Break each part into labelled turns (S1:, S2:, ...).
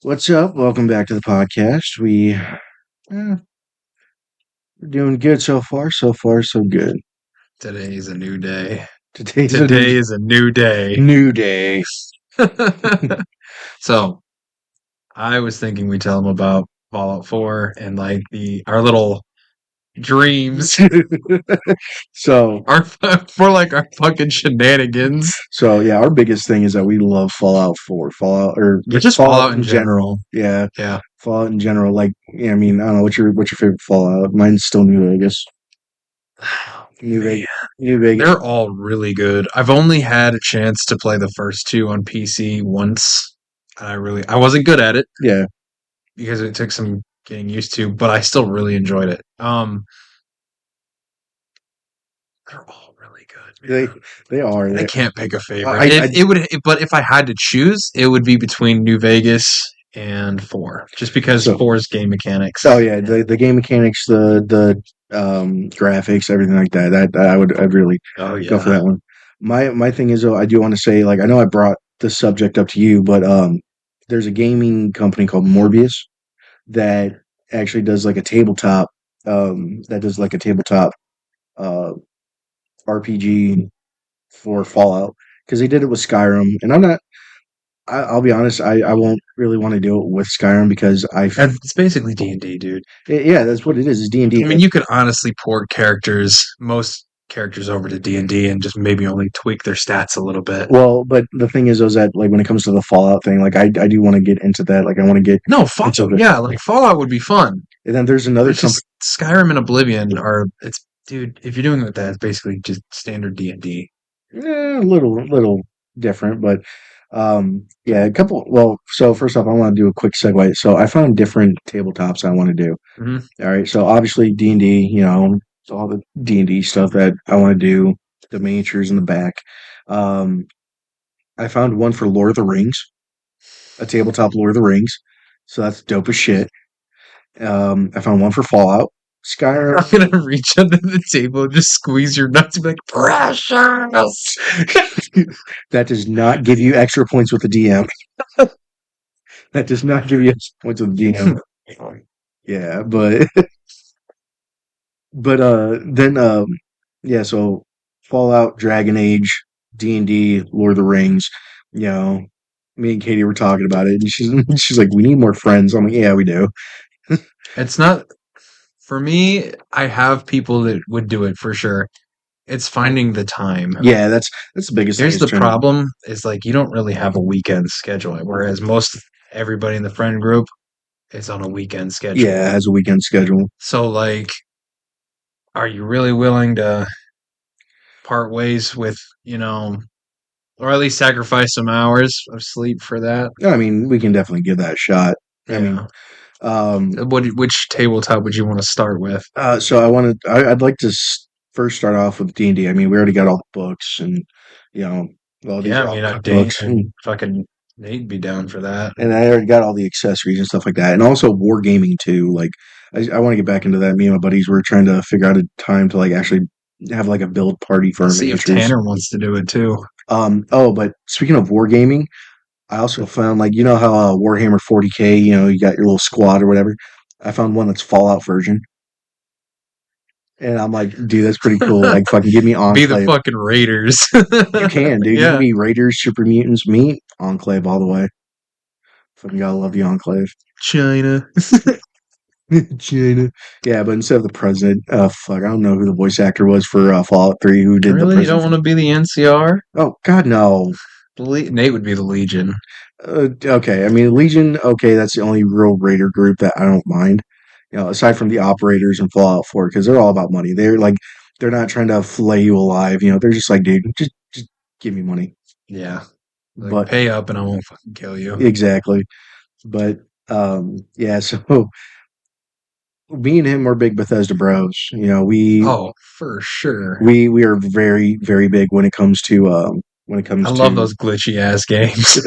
S1: What's up? Welcome back to the podcast. We're doing good so far. So far, so good.
S2: Today is a new day.
S1: Today's a
S2: Today is a new day.
S1: new day.
S2: So I was thinking we tell them about Fallout 4 and like our little dreams,
S1: so,
S2: our for like our fucking shenanigans,
S1: yeah, our biggest thing is that we love Fallout 4, Fallout, or
S2: but
S1: just
S2: just
S1: Fallout
S2: Fallout in
S1: in general.
S2: general.
S1: Yeah,
S2: Yeah.
S1: Fallout in general. Like, yeah, I mean, I don't know what's your favorite Fallout. Mine's still New Vegas. New
S2: Man,
S1: Vegas. New Vegas.
S2: they're all really good. I've only had a chance to play the first two on PC once. I wasn't good at it
S1: Yeah,
S2: because it took some getting used to, but I still really enjoyed it. They're all really good,
S1: they
S2: man.
S1: they are.
S2: I
S1: They,
S2: can't pick a favorite.
S1: I
S2: But if I had to choose, it would be between New Vegas and four, just because
S1: so.
S2: four's game mechanics.
S1: Oh yeah, the game mechanics, the graphics, everything like that. I'd really
S2: Oh
S1: go for
S2: yeah,
S1: that one. My thing is though, I do want to say, like, I know I brought this subject up to you, but there's a gaming company called Morbius that actually does like a tabletop uh RPG for Fallout, because they did it with Skyrim, and I'll be honest, I won't really want to do it with Skyrim because
S2: it's basically D&D, dude.
S1: yeah, that's what it is. It's D&D.
S2: I mean, you could honestly port most characters over to D&D and just maybe only tweak their stats a little bit.
S1: Well, but the thing is that, like, when it comes to the Fallout thing, like, I do want to get into that. Like, I want to get
S2: No,
S1: into
S2: Fallout,
S1: the.
S2: yeah, like Fallout would be fun.
S1: And then there's another
S2: It's
S1: company.
S2: just Skyrim and Oblivion are it's dude. If you're doing it with that, it's basically just standard D&D.
S1: A little different, but yeah, a couple. Well, so first off, I want to do a quick segue. So I found different tabletops I want to do.
S2: Hmm.
S1: All right, so obviously D&D, all the D&D stuff that I want to do, the miniatures in the back. Um, I found one for Lord of the Rings, a tabletop Lord of the Rings. So that's dope as shit. I found one for Fallout.
S2: I'm
S1: Skyrim.
S2: gonna reach under the table and just squeeze your nuts and be like, precious!
S1: That does not give you extra points with the DM. That does not give you extra points with the DM. Yeah, but then yeah, so Fallout, Dragon Age, D&D, Lord of the Rings, you know, me and Katie were talking about it, and she's like, we need more friends. I'm like, yeah, we do.
S2: It's not, for me, I have people that would do it for sure. It's finding the time.
S1: Yeah, that's the biggest thing
S2: Here's
S1: is
S2: the
S1: trying to.
S2: problem is like you don't really have a weekend schedule, whereas most everybody in the friend group is on a weekend
S1: Yeah,
S2: schedule.
S1: it has a weekend schedule.
S2: So like, are you really willing to part ways with, or at least sacrifice some hours of sleep for that?
S1: I mean, we can definitely give that a shot. I mean,
S2: Yeah.
S1: um,
S2: Which tabletop would you want to start with?
S1: so I'd like to first start off with D&D. I mean, we already got all the books, and you know, all these
S2: Yeah,
S1: are
S2: I
S1: all
S2: mean, Dane
S1: cookbooks,
S2: and fucking Nate'd be down for that.
S1: and I already got all the accessories and stuff like that, and also wargaming too. Like, I want to get back into that. Me and my buddies were trying to figure out a time to, like, actually have like a build party for our
S2: Let's see if
S1: miniatures.
S2: Tanner wants to do it too.
S1: Oh, but speaking of wargaming, I also found, like, you know how Warhammer 40K, you got your little squad or whatever. I found one that's Fallout version, and I'm like, dude, that's pretty cool. Like, fucking give me
S2: Be the
S1: Enclave.
S2: fucking Raiders.
S1: You can, dude. You can
S2: Yeah.
S1: be Raiders, Super Mutants, me, Enclave all the way. Fucking gotta love the Enclave.
S2: China.
S1: China. Yeah, but instead of the president, fuck, I don't know who the voice actor was for Fallout 3 who did the
S2: Really? You don't
S1: president.
S2: want to be the NCR?
S1: Oh, God, no.
S2: Nate would be the Legion.
S1: Okay, I mean, Legion, okay, that's the only real Raider group that I don't mind. Aside from the operators and Fallout 4, because they're all about money. They're not trying to flay you alive. They're just like, dude, just give me money.
S2: Yeah. Like,
S1: But
S2: pay up and I won't fucking kill you.
S1: exactly. But yeah, so me and him are big Bethesda bros.
S2: Oh, for sure.
S1: We are very, very big when it comes to
S2: I love those glitchy ass games.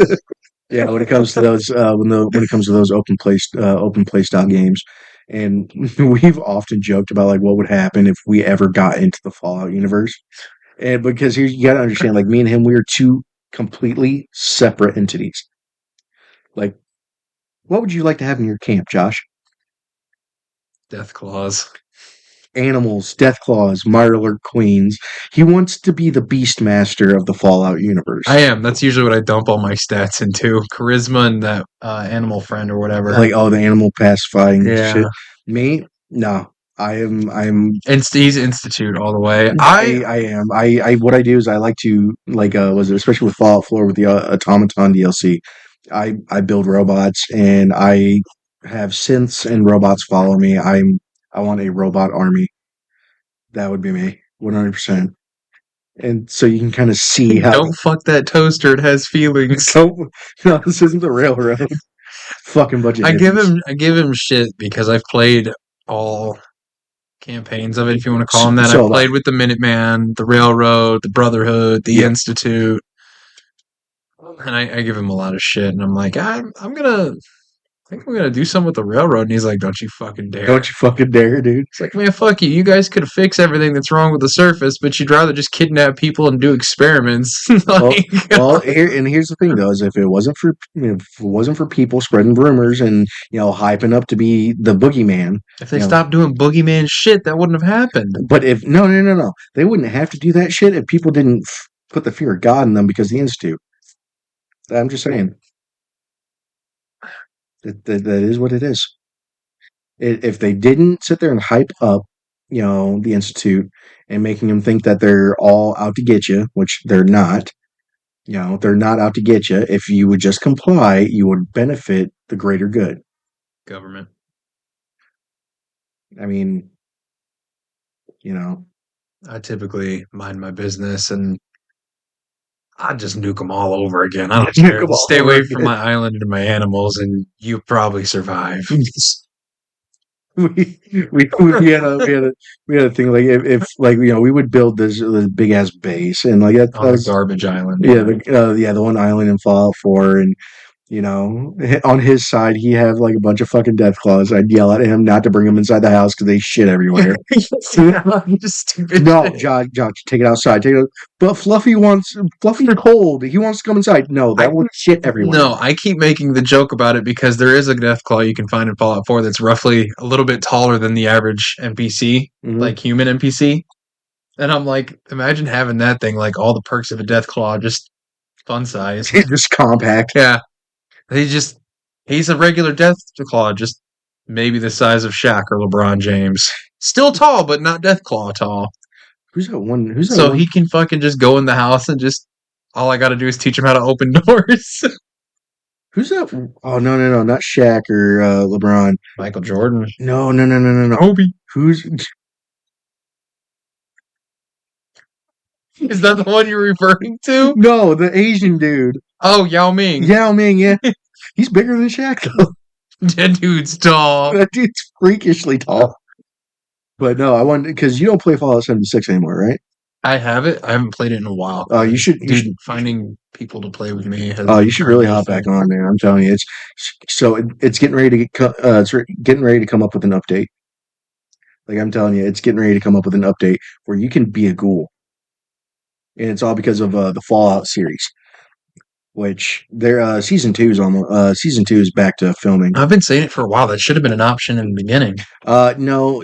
S1: yeah, when it comes to those when it comes to those open play style games. And we've often joked about, like, what would happen if we ever got into the Fallout universe. And because here, you got to understand, like, me and him, we are two completely separate entities. Like, What would you like to have in your camp, Josh?
S2: Death claws.
S1: Animals, Deathclaws, Mirelurk Queens. He wants to be the Beastmaster of the Fallout universe.
S2: I am. That's usually what I dump all my stats into. Charisma and that animal friend or whatever.
S1: Like, oh, the animal pacifying
S2: Yeah.
S1: shit. Me? No. I'm
S2: He's institute all the way. I
S1: I am. What I do is I like to like was it especially with Fallout 4 with the Automaton DLC. I build robots and I have synths and robots follow me. I want a robot army. That would be me, 100%. And so you can kind of see how
S2: don't fuck that toaster. It has feelings.
S1: no, no, this isn't the railroad. Fucking bunch of hippies.
S2: I give him shit because I've played all campaigns of it, if you want to call them that. I've
S1: So
S2: played with the Minuteman, the Railroad, the Brotherhood, the
S1: yeah,
S2: Institute, and I give him a lot of shit. And I'm like, I think I'm gonna do something with the Railroad. And he's like, don't you fucking dare.
S1: don't you fucking dare, dude.
S2: It's like, man, fuck you. You guys could fix everything that's wrong with the surface, but you'd rather just kidnap people and do experiments.
S1: Well,
S2: like,
S1: here's the thing though, is if it wasn't for if it wasn't for people spreading rumors and hyping up to be the boogeyman,
S2: if they stopped doing boogeyman shit, that wouldn't have happened.
S1: but if no, they wouldn't have to do that shit if people didn't put the fear of God in them because of the institute. I'm just saying that is what it is. If they didn't sit there and hype up, the institute and making them think that they're all out to get you, which they're not. They're not out to get you. If you would just comply, you would benefit the greater good.
S2: Government.
S1: I mean, you know,
S2: I typically mind my business and I just nuke them all over again. I don't care. Stay away from my island and my animals, and you probably survive.
S1: We had a thing like if like we would build this big ass base and like that
S2: On the
S1: was
S2: garbage island.
S1: the one island in Fallout 4 and on his side he have like a bunch of fucking death claws. I'd yell at him not to bring them inside the house because they shit everywhere.
S2: Just stupid.
S1: No, Josh, take it outside. Take it. But Fluffy cold. He wants to come inside. No, that will shit everywhere.
S2: No, I keep making the joke about it because there is a Deathclaw you can find in Fallout 4 that's roughly a little bit taller than the average NPC, like human NPC. And I'm like, imagine having that thing, like all the perks of a Deathclaw, just fun size.
S1: Just compact.
S2: Yeah. He's a regular Deathclaw, just maybe the size of Shaq or LeBron James. Still tall, but not Deathclaw tall.
S1: Who's that one? Who's that
S2: So
S1: one?
S2: he can fucking just go in the house and just all I gotta do is teach him how to open doors.
S1: Who's that? Oh no, not Shaq or LeBron.
S2: Michael Jordan.
S1: No.
S2: Kobe.
S1: Who's?
S2: Is that the one you're referring to?
S1: No, the Asian dude.
S2: Oh, Yao Ming.
S1: Yao Ming, yeah. He's bigger than Shaq though.
S2: That dude's tall.
S1: That dude's freakishly tall. But no, I wanted because you don't play Fallout 76 anymore, right?
S2: I have it. I haven't played it in a while.
S1: You should.
S2: Finding people to play with me.
S1: You should really hop back on, man. I'm telling you, it's getting ready to getting ready to come up with an update. Like I'm telling you, it's getting ready to come up with an update where you can be a ghoul, and it's all because of the Fallout series, which their season 2 is back to filming.
S2: I've been saying it for a while. That should have been an option in the beginning.
S1: No,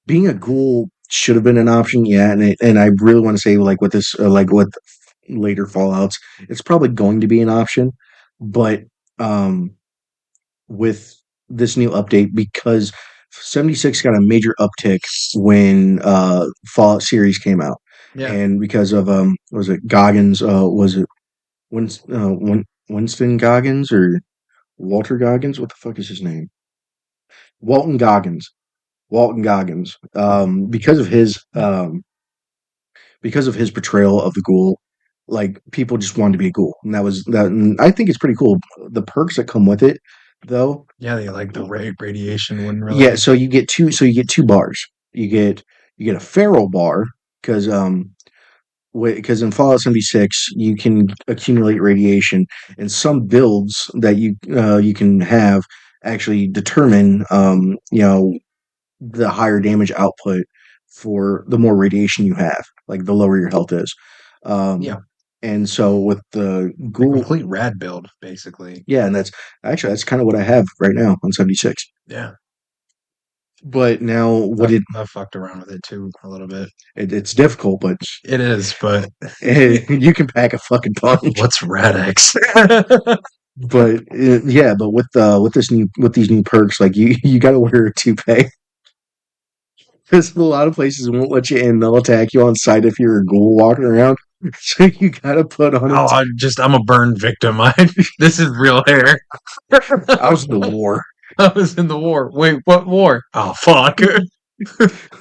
S1: being a ghoul should have been an option, yeah, and I really want to say like with this like with later Fallouts, it's probably going to be an option, but with this new update because 76 got a major uptick when Fallout series came out.
S2: Yeah.
S1: And because of was it Goggins was it Winston Goggins or Walter Goggins? What the fuck is his name? Walton Goggins. Because of his portrayal of the ghoul, like people just wanted to be a ghoul, and that was that. And I think it's pretty cool. The perks that come with it, though.
S2: Yeah, they like the radiation wouldn't really.
S1: Yeah, so you get two bars. You get a feral bar because in Fallout 76 you can accumulate radiation, and some builds that you can have actually determine the higher damage output for the more radiation you have, like the lower your health is.
S2: Yeah.
S1: And so with the
S2: A
S1: Ghoul,
S2: complete rad build, basically.
S1: yeah, and that's kind of what I have right now on 76.
S2: Yeah.
S1: But now
S2: I've fucked around with it too a little bit.
S1: it's difficult, but
S2: It is, but
S1: you can pack a fucking punch.
S2: what's Radix?
S1: But yeah, but with these new perks, like you got to wear a toupee. Because a lot of places won't let you in; they'll attack you on sight if you're a ghoul walking around. So you got to put on a.
S2: Oh, I'm a burn victim. This is real hair.
S1: I was in the war.
S2: I was in the war. Wait, what war? Oh, fuck.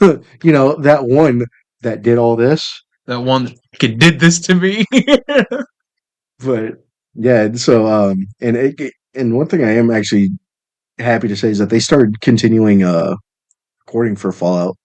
S1: That one that did all this.
S2: That one kid did this to me.
S1: But yeah, so and one thing I am actually happy to say is that they started continuing recording for Fallout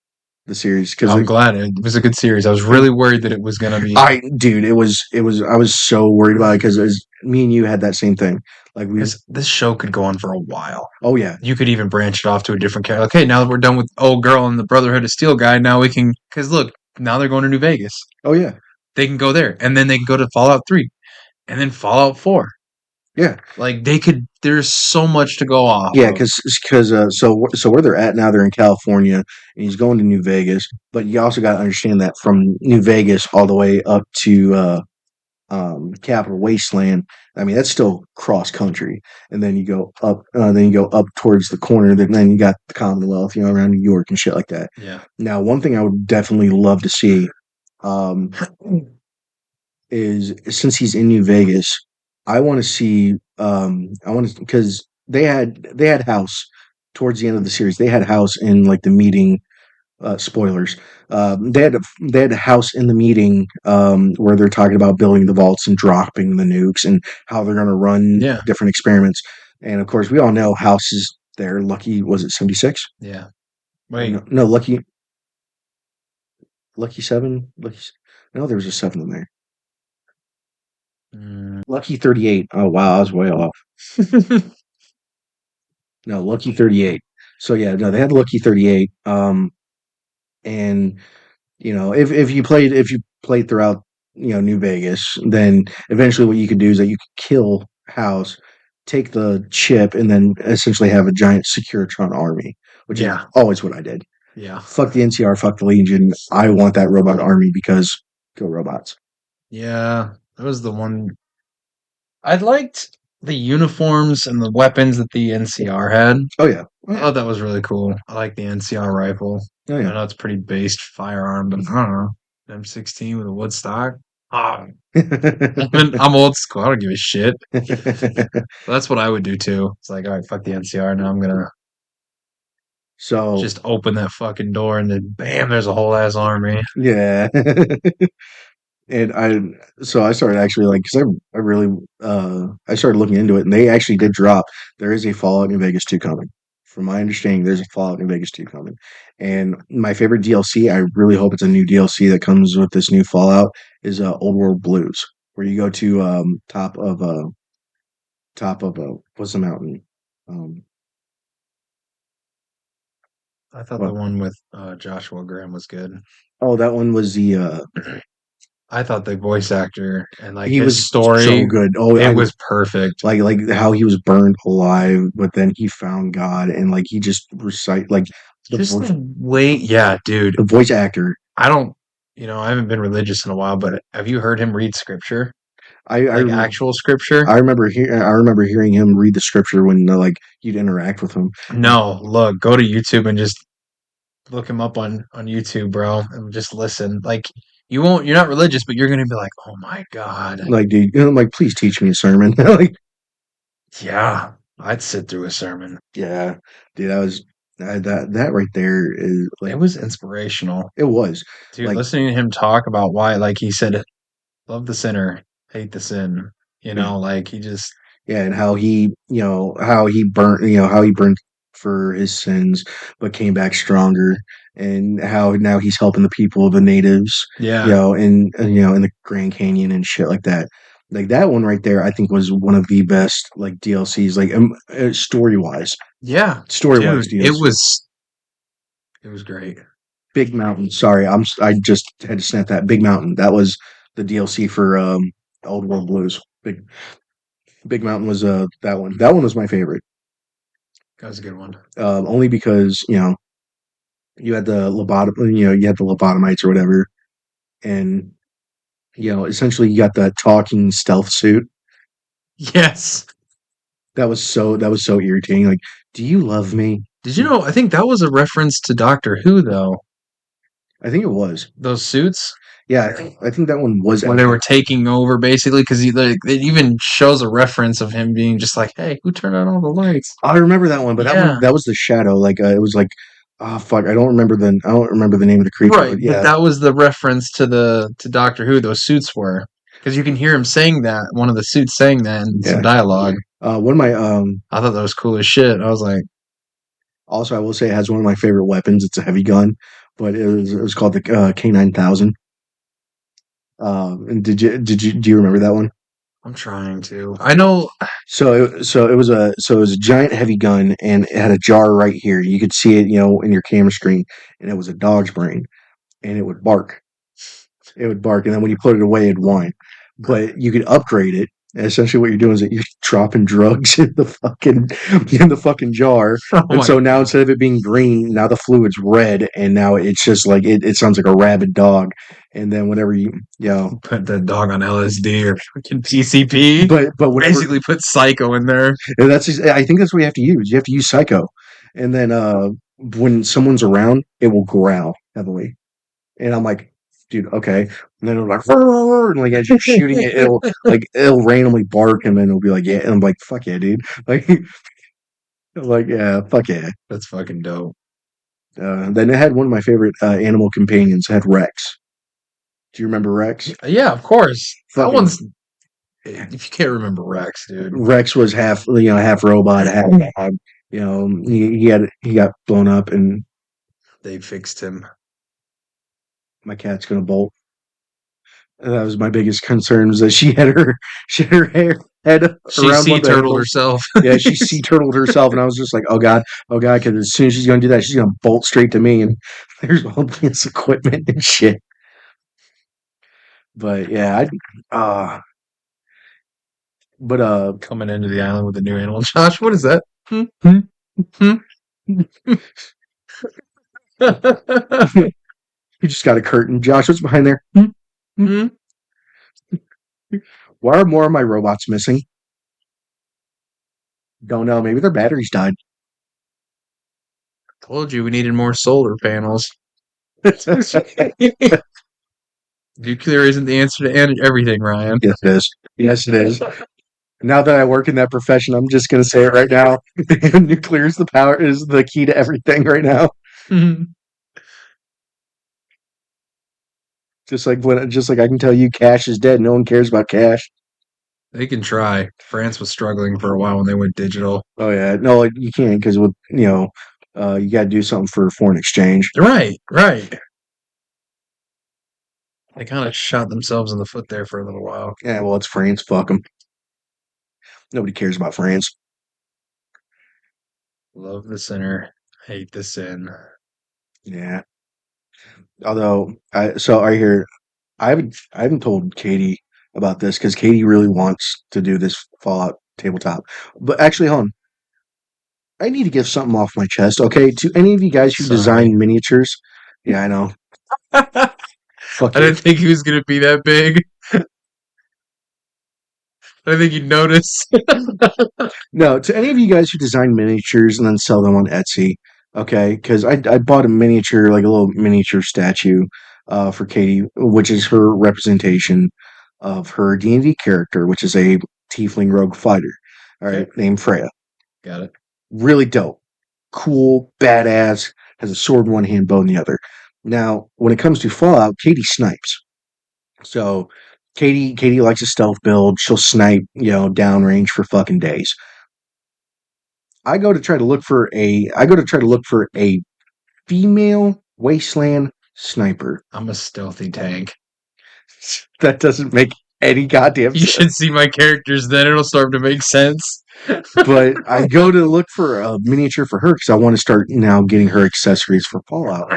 S1: the series because
S2: I'm glad it was a good series. I was really worried that it was gonna be
S1: it was I was so worried about it because me and you had that same thing. Like we
S2: because this show could go on for a while.
S1: Oh yeah.
S2: You could even branch it off to a different character. Okay, now that we're done with old girl and the Brotherhood of Steel guy, now we can. Because look, now they're going to New Vegas.
S1: Oh yeah.
S2: They can go there, and then they can go to Fallout 3, and then Fallout 4.
S1: Yeah.
S2: Like they could. There's so much to go off
S1: Yeah,
S2: of.
S1: so where they're at now, they're in California, and he's going to New Vegas. But you also got to understand that from New Vegas all the way up to Capital Wasteland. I mean, that's still cross country, and then you go up towards the corner. Then you got the Commonwealth, around New York and shit like that.
S2: Yeah.
S1: Now, one thing I would definitely love to see, um, is since he's in New Vegas, I want to see. I want to because they had House towards the end of the series. They had House in like the meeting. Spoilers. They had a House in the meeting where they're talking about building the vaults and dropping the nukes and how they're going to run
S2: Yeah.
S1: different experiments. And of course, we all know House is there. Lucky was it 76?
S2: Yeah. Wait.
S1: No, Lucky 7. No, there was a 7 in there.
S2: Mm.
S1: Lucky 38. Oh wow, I was way off. No, Lucky 38. So yeah, no, they had Lucky 38. And if you played throughout New Vegas, then eventually what you could do is that you could kill House, take the chip, and then essentially have a giant Securitron army, which is
S2: Yeah.
S1: always what I did.
S2: Yeah.
S1: Fuck the NCR, fuck the Legion. I want that robot army because go robots.
S2: Yeah. That was the one. I liked the uniforms and the weapons that the NCR had.
S1: Oh yeah, oh,
S2: I
S1: yeah,
S2: thought that was really cool. I like the NCR rifle.
S1: oh
S2: I
S1: yeah.
S2: know it's pretty based firearm, but I don't know. M16 with a wood stock. Ah, I'm old school. I don't give a shit. But that's what I would do too. It's like, all right, fuck the NCR. Now I'm gonna
S1: So
S2: just open that fucking door and then bam, there's a whole ass army.
S1: yeah. And I started actually like because I really I started looking into it and they actually did drop. There is a Fallout New Vegas 2 coming. From my understanding, there's a Fallout New Vegas 2 coming. And my favorite DLC, I really hope it's a new DLC that comes with this new Fallout, is Old World Blues, where you go to top of what's the mountain? Um,
S2: I thought the
S1: well,
S2: one with Joshua Graham was good.
S1: oh, that one was the
S2: I thought the voice actor and like
S1: he
S2: his
S1: was so
S2: story,
S1: good. Oh,
S2: it was perfect.
S1: like how he was burned alive, but then he found God, and like he just recite like the
S2: Just
S1: voice,
S2: the way, yeah, dude.
S1: the voice actor.
S2: I don't, I haven't been religious in a while, but have you heard him read scripture?
S1: I I,
S2: Like
S1: rem-
S2: actual scripture?
S1: I remember hearing him read the scripture when like you'd interact with him.
S2: No, look, go to YouTube and just look him up on YouTube, bro, and just listen. Like you're not religious, but you're gonna be like, oh my God.
S1: Like, dude, I'm like, please teach me a sermon. Like,
S2: Yeah, I'd sit through a sermon.
S1: yeah, dude, that right there is like
S2: It was inspirational.
S1: it was
S2: Dude,
S1: like
S2: listening to him talk about why, like he said, love the sinner, hate the sin.
S1: yeah.
S2: Like he just,
S1: Yeah, and how he burnt for his sins, but came back stronger, and how now he's helping the people, the natives,
S2: yeah,
S1: in the Grand Canyon and shit like that. Like that one right there, I think was one of the best like DLCs, like
S2: yeah,
S1: story wise
S2: dude,
S1: DLC.
S2: it was great.
S1: Big Mountain. Sorry, I just had to snap that. Big Mountain. That was the DLC for Old World Blues. Big Mountain was that one. That one was my favorite.
S2: That was a good one.
S1: Only because you had the lobotomites or whatever, and essentially you got the talking stealth suit.
S2: Yes.
S1: That was so irritating. Like, do you love me?
S2: Did you know? I think that was a reference to Doctor Who, though.
S1: I think it was.
S2: Those suits.
S1: Yeah, I think that one was
S2: When they were taking over, basically, because it even shows a reference of him being just like, "Hey, who turned on all the lights?"
S1: I remember that one, but
S2: Yeah,
S1: that was the Shadow. Like it was like, oh fuck, I don't remember the name of the creature,
S2: right.
S1: but
S2: But
S1: yeah,
S2: that was the reference to Doctor Who. Those suits were because you can hear him saying that one of the suits saying that in some
S1: yeah.
S2: dialogue.
S1: One of my
S2: I thought that was cool as shit. I was like,
S1: also I will say it has one of my favorite weapons. It's a heavy gun, but it was called the K9000. And do you remember that one?
S2: I'm trying to. I know.
S1: So it was a giant heavy gun, and it had a jar right here. You could see it, in your camera screen, and it was a dog's brain, and it would bark. It would bark, and then when you put it away, it'd whine. But you could upgrade it. And essentially, what you're doing is that you're dropping drugs in the fucking jar,
S2: Oh
S1: and
S2: my
S1: so now
S2: god.
S1: instead of it being green, now the fluid's red, and now it's just like it sounds like a rabid dog. And then whenever
S2: Put the dog on LSD or fucking PCP.
S1: but whenever
S2: Basically, put Psycho in there.
S1: I think that's what you have to use. You have to use Psycho, and then when someone's around, it will growl heavily. And I'm like, dude, okay. And then it'll like, "Rrrr," and like as you're shooting it, it'll randomly bark, and then it'll be like, yeah. And I'm like, fuck yeah, dude. Like yeah, fuck yeah.
S2: That's fucking dope.
S1: Then it had one of my favorite animal companions. It had Rex. Do you remember Rex?
S2: Yeah, of course. That
S1: Fucking
S2: one's. If you can't remember Rex, dude,
S1: Rex was half robot, half dog. He got blown up, and
S2: they fixed him.
S1: my cat's gonna bolt. That was my biggest concern, was that she had her hair head
S2: She
S1: around one
S2: sea
S1: of the
S2: turtled
S1: handles.
S2: herself.
S1: Yeah, she sea turtled herself, and I was just like, oh god, because as soon as she's gonna do that, she's gonna bolt straight to me, and there's all this equipment and shit. But yeah, but
S2: Coming into the island with a new animal. Josh, what is that? Hmm? Hmm? Hmm?
S1: you just got a curtain. Josh, what's behind there? Hmm?
S2: Hmm?
S1: Why are more of my robots missing? Don't know. Maybe their batteries died.
S2: Told you we needed more solar panels.
S1: Yes,
S2: Nuclear isn't the answer to everything, Ryan.
S1: it is. Yes, it is. Now that I work in that profession, I'm just gonna say it right now. Nuclear is the key to everything right now. Just like I can tell you, cash is dead. No one cares about cash.
S2: They can try. France was struggling for a while when they went digital.
S1: Oh yeah, no, like, you can't, because with you got to do something for foreign exchange.
S2: Right, right. They kind of shot themselves in the foot there for a little while.
S1: Yeah, well, it's France. Fuck them. Nobody cares about France.
S2: Love the center, hate the sin.
S1: Yeah. Although I haven't told Katie about this, because Katie really wants to do this Fallout tabletop. But actually, hold on. I need to get something off my chest. Okay, to any of you guys who
S2: Sorry.
S1: design miniatures. Yeah, I know.
S2: I
S1: Fuck you.
S2: didn't think he was going to be that big. I think you'd notice.
S1: No, to any of you guys who design miniatures and then sell them on Etsy, okay? Because I bought a miniature, like a little miniature statue, for Katie, which is her representation of her D&D character, which is a tiefling rogue fighter, all right,
S2: Okay,
S1: named Freya.
S2: got it.
S1: Really dope, cool, badass. Has a sword in one hand, bow in the other. Now, when it comes to Fallout, Katie snipes. So Katie likes a stealth build. She'll snipe, downrange for fucking days. I go to try to look for a female wasteland sniper.
S2: I'm a stealthy tank.
S1: That doesn't make any goddamn
S2: You
S1: sense.
S2: should see my characters, then it'll start to make sense.
S1: But I go to look for a miniature for her because I want to start now getting her accessories for Fallout.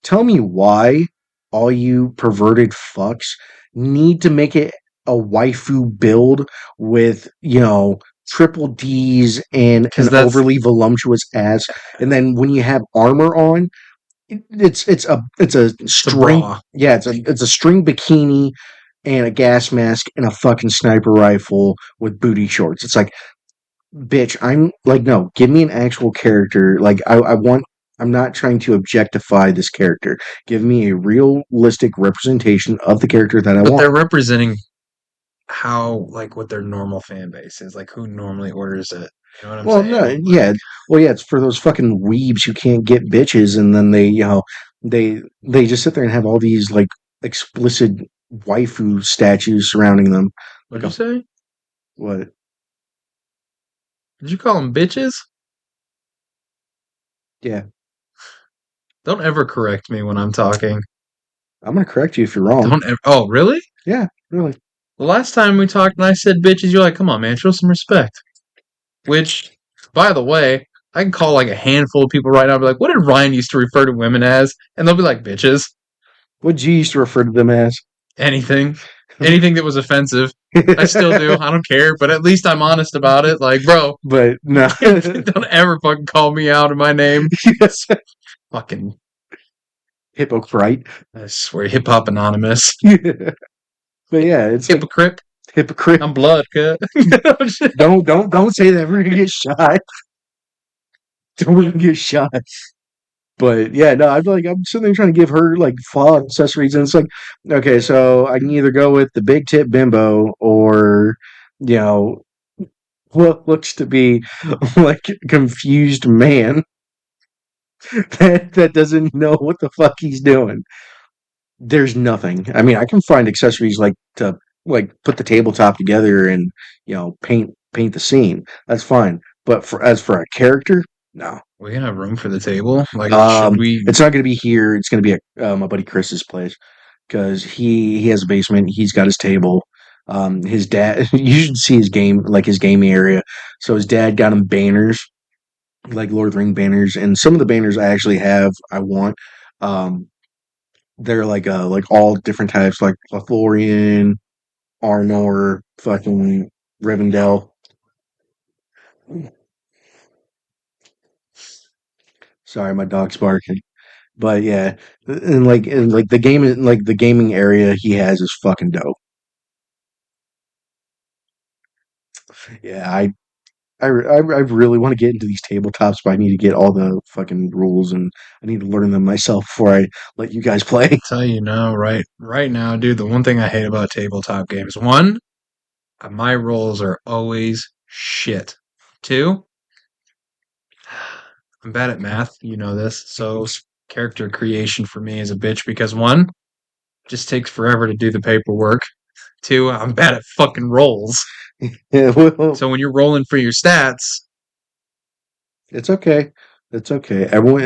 S1: Tell me why all you perverted fucks need to make it a waifu build with, triple D's and
S2: because
S1: an
S2: that's
S1: overly voluptuous ass, and then when you have armor on, it's a
S2: the
S1: string.
S2: bra.
S1: Yeah, it's a string bikini and a gas mask and a fucking sniper rifle with booty shorts. It's like, bitch, I'm like, no, give me an actual character. Like, I want. I'm not trying to objectify this character. Give me a realistic representation of the character that I
S2: But
S1: want.
S2: they're representing how like what their normal fan base is, like who normally orders it. You know what I'm
S1: Well, no,
S2: saying?
S1: yeah, well, yeah, it's for those fucking weebs who can't get bitches, and then they just sit there and have all these like explicit waifu statues surrounding them. Like
S2: What'd you
S1: a
S2: say?
S1: what?
S2: Did you call them bitches?
S1: Yeah,
S2: Don't ever correct me when I'm talking.
S1: I'm gonna correct you if you're wrong.
S2: Don't ever. Oh, really?
S1: Yeah, really.
S2: The last time we talked and I said bitches, you're like, come on, man, show some respect. Which, by the way, I can call like a handful of people right now and be like, what did Ryan used to refer to women as? And they'll be like, bitches.
S1: What you used to refer to them as?
S2: Anything. Anything that was offensive. I still do. I don't care, but at least I'm honest about it. Like, bro,
S1: But no.
S2: don't ever fucking call me out in my name. Fucking,
S1: Hypocrite.
S2: I swear, hip hop anonymous.
S1: But yeah, it's like
S2: Hypocrite.
S1: hypocrite.
S2: I'm blood cut.
S1: Don't say that. We're gonna get shot. Don't get shot. But yeah, no, I'm sitting there trying to give her like fall accessories, and it's like, okay, so I can either go with the big tip bimbo or, you know, what looks to be like a confused man that doesn't know what the fuck he's doing. There's nothing. I mean, I can find accessories like to like put the tabletop together and, paint the scene. That's fine. But for a character, no.
S2: We can have room for the table. Like, should we?
S1: It's not going to be here. It's going to be at my buddy Chris's place because he has a basement. He's got his table. His dad. You should see his gaming area. So his dad got him banners, like Lord of the Ring banners, and some of the banners I actually have. I want. Um, they're like all different types, like Lothlorien, Arnor, fucking Rivendell. Sorry, my dog's barking. But yeah, and like the gaming area he has is fucking dope. Yeah, I really want to get into these tabletops, but I need to get all the fucking rules and I need to learn them myself before I let you guys play.
S2: Tell you no, right now, dude. The one thing I hate about tabletop games, one, my rolls are always shit. Two, I'm bad at math. You know this, so character creation for me is a bitch because one, just takes forever to do the paperwork. Two, I'm bad at fucking rolls.
S1: Yeah, well,
S2: So when you're rolling for your stats,
S1: it's okay. It's okay. Everyone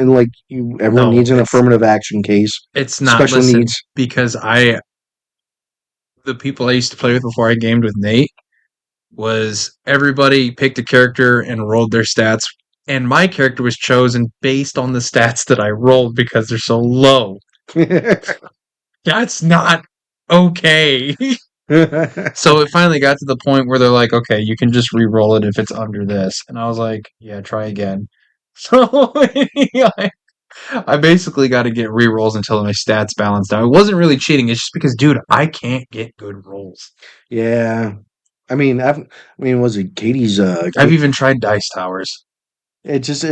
S2: no,
S1: needs an affirmative action case.
S2: it's not.
S1: Special
S2: Listen,
S1: needs.
S2: because the people I used to play with before I gamed with Nate was everybody picked a character and rolled their stats, and my character was chosen based on the stats that I rolled because they're so low. That's not okay. So it finally got to the point where they're like, okay, you can just re-roll it if it's under this. And I was like, yeah, try again. So I basically got to get re-rolls until my stats balanced out. It wasn't really cheating. It's just because, dude, I can't get good rolls.
S1: Yeah. Was it Katie's?
S2: I've even tried dice towers.
S1: You just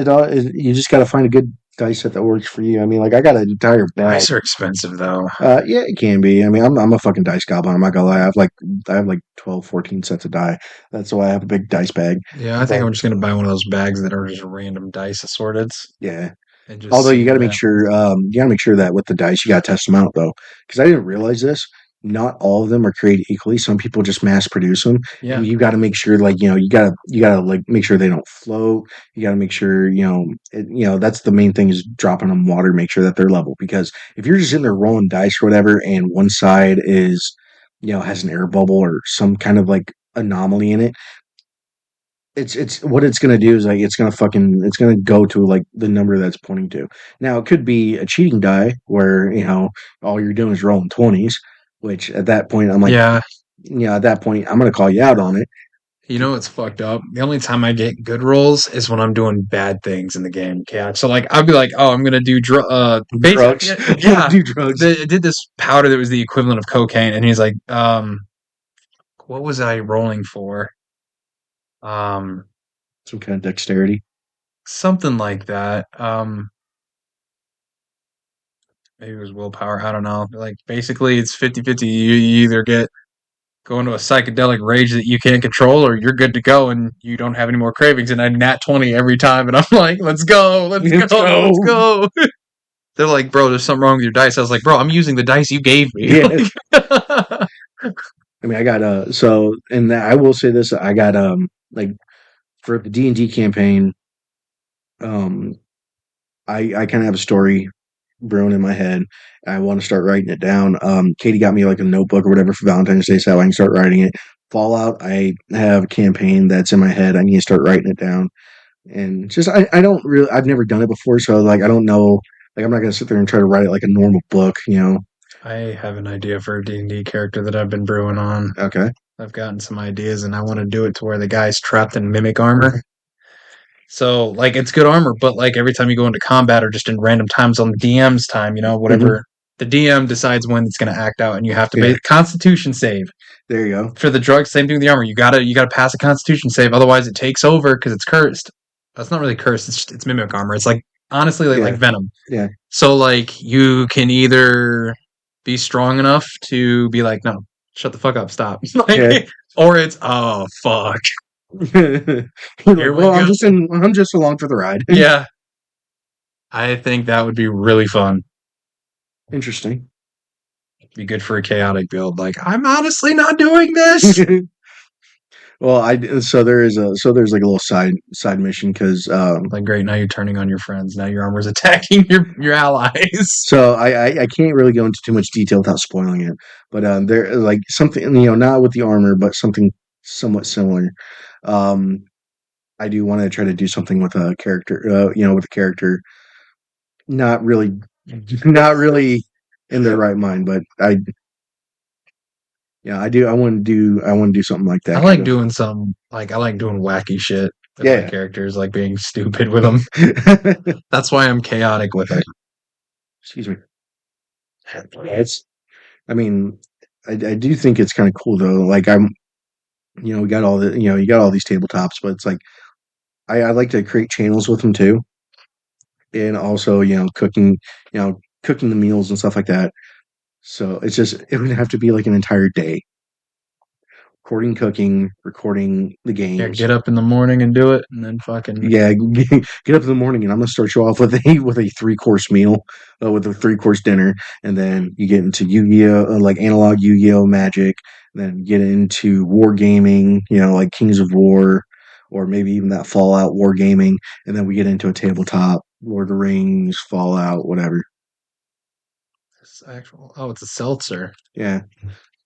S1: got to find a good dice set that works for you. I mean, like I got an entire bag.
S2: Dice are expensive, though.
S1: Yeah, it can be. I mean, I'm a fucking dice goblin. I'm not gonna lie. I have like 12, 14 sets of die. That's why I have a big dice bag.
S2: Yeah, I think I'm just going to buy one of those bags that are just random dice assorted
S1: Yeah.
S2: and just
S1: Although
S2: see what happens.
S1: you gotta make sure that with the dice you gotta test them out though, because I didn't realize this. Not all of them are created equally. Some people just mass produce them,
S2: Yeah.
S1: and you got to make sure, like you gotta like make sure they don't float. You got to make sure that's the main thing is dropping them water, make sure that they're level. Because if you're just in there rolling dice or whatever, and one side is has an air bubble or some kind of like anomaly in it, it's what it's gonna do is like it's gonna go to like the number that's pointing to. Now it could be a cheating die where all you're doing is rolling 20s, which at that point I'm like,
S2: Yeah.
S1: at that point, I'm gonna call you out on it.
S2: You know it's fucked up. The only time I get good rolls is when I'm doing bad things in the game. Yeah, so like I'll be like, oh, I'm gonna do
S1: Drugs.
S2: yeah.
S1: Do drugs.
S2: I did this powder that was the equivalent of cocaine, and he's like, what was I rolling for? Um,
S1: Some kind of dexterity.
S2: something like that. Maybe it was willpower. I don't know. Like basically, it's 50-50. You either go into a psychedelic rage that you can't control, or you're good to go and you don't have any more cravings. And I nat 20 every time, and I'm like, let's go, let's
S1: Let's
S2: go, let's
S1: go.
S2: go. They're like, bro, there's something wrong with your dice. I was like, bro, I'm using the dice you gave me.
S1: Yeah. I mean, I got so, and I will say this: I got like for the D&D campaign, um, I kind of have a story brewing in my head. I want to start writing it down. Katie got me like a notebook or whatever for Valentine's Day, so I can start writing it. Fallout, I have a campaign that's in my head. I need to start writing it down. And just I don't really I've never done it before, so like I don't know. Like I'm not gonna sit there and try to write it like a normal book.
S2: I have an idea for a D&D character that I've been brewing on.
S1: Okay.
S2: I've gotten some ideas, and I want to do it to where the guy's trapped in mimic armor. So, like, it's good armor, but like every time you go into combat or just in random times on the DM's time,
S1: Hmm.
S2: whatever the DM decides when it's going to act out, and you have to
S1: Yeah.
S2: make Constitution save
S1: There you go.
S2: for the drugs. Same thing with the armor. You gotta pass a Constitution save, otherwise it takes over because it's cursed. That's not really cursed. It's mimic armor. It's like honestly like
S1: Yeah.
S2: venom.
S1: Yeah.
S2: So like you can either be strong enough to be like, no, shut the fuck up, stop,
S1: Yeah.
S2: like, or it's oh fuck,
S1: You're
S2: here
S1: like,
S2: we
S1: well,
S2: go.
S1: I'm just along for the ride.
S2: Yeah, I think that would be really fun.
S1: Interesting.
S2: Be good for a chaotic build. Like, I'm honestly not doing this.
S1: Well, there's like a little side mission because
S2: Like, great, now you're turning on your friends. Now your armor's attacking your allies.
S1: so I can't really go into too much detail without spoiling it, but there like something not with the armor, but something somewhat similar. Um, I do want to try to do something with a character, with a character not really, not really in their right mind, but I do. I want to do something like
S2: I
S1: that kind
S2: like
S1: of.
S2: doing I like doing wacky shit with my
S1: Yeah.
S2: characters, like being stupid with them. That's why I'm chaotic with it.
S1: Excuse me. It's. I mean, I do think it's kind of cool though. Like we got all the, you got all these tabletops, but it's like I like to create channels with them too, and also cooking the meals and stuff like that. So it's just it would have to be like an entire day recording cooking, recording the
S2: Yeah,
S1: games.
S2: get up in the morning and do it, and then fucking
S1: Yeah, get up in the morning and I'm gonna start you off with a 3-course meal, with a 3-course dinner, and then you get into Yu-Gi-Oh, like analog Yu-Gi-Oh Magic, then get into wargaming, like Kings of War, or maybe even that Fallout wargaming, and then we get into a tabletop, Lord of the Rings, Fallout, whatever.
S2: it's actual. Oh, it's a seltzer.
S1: Yeah,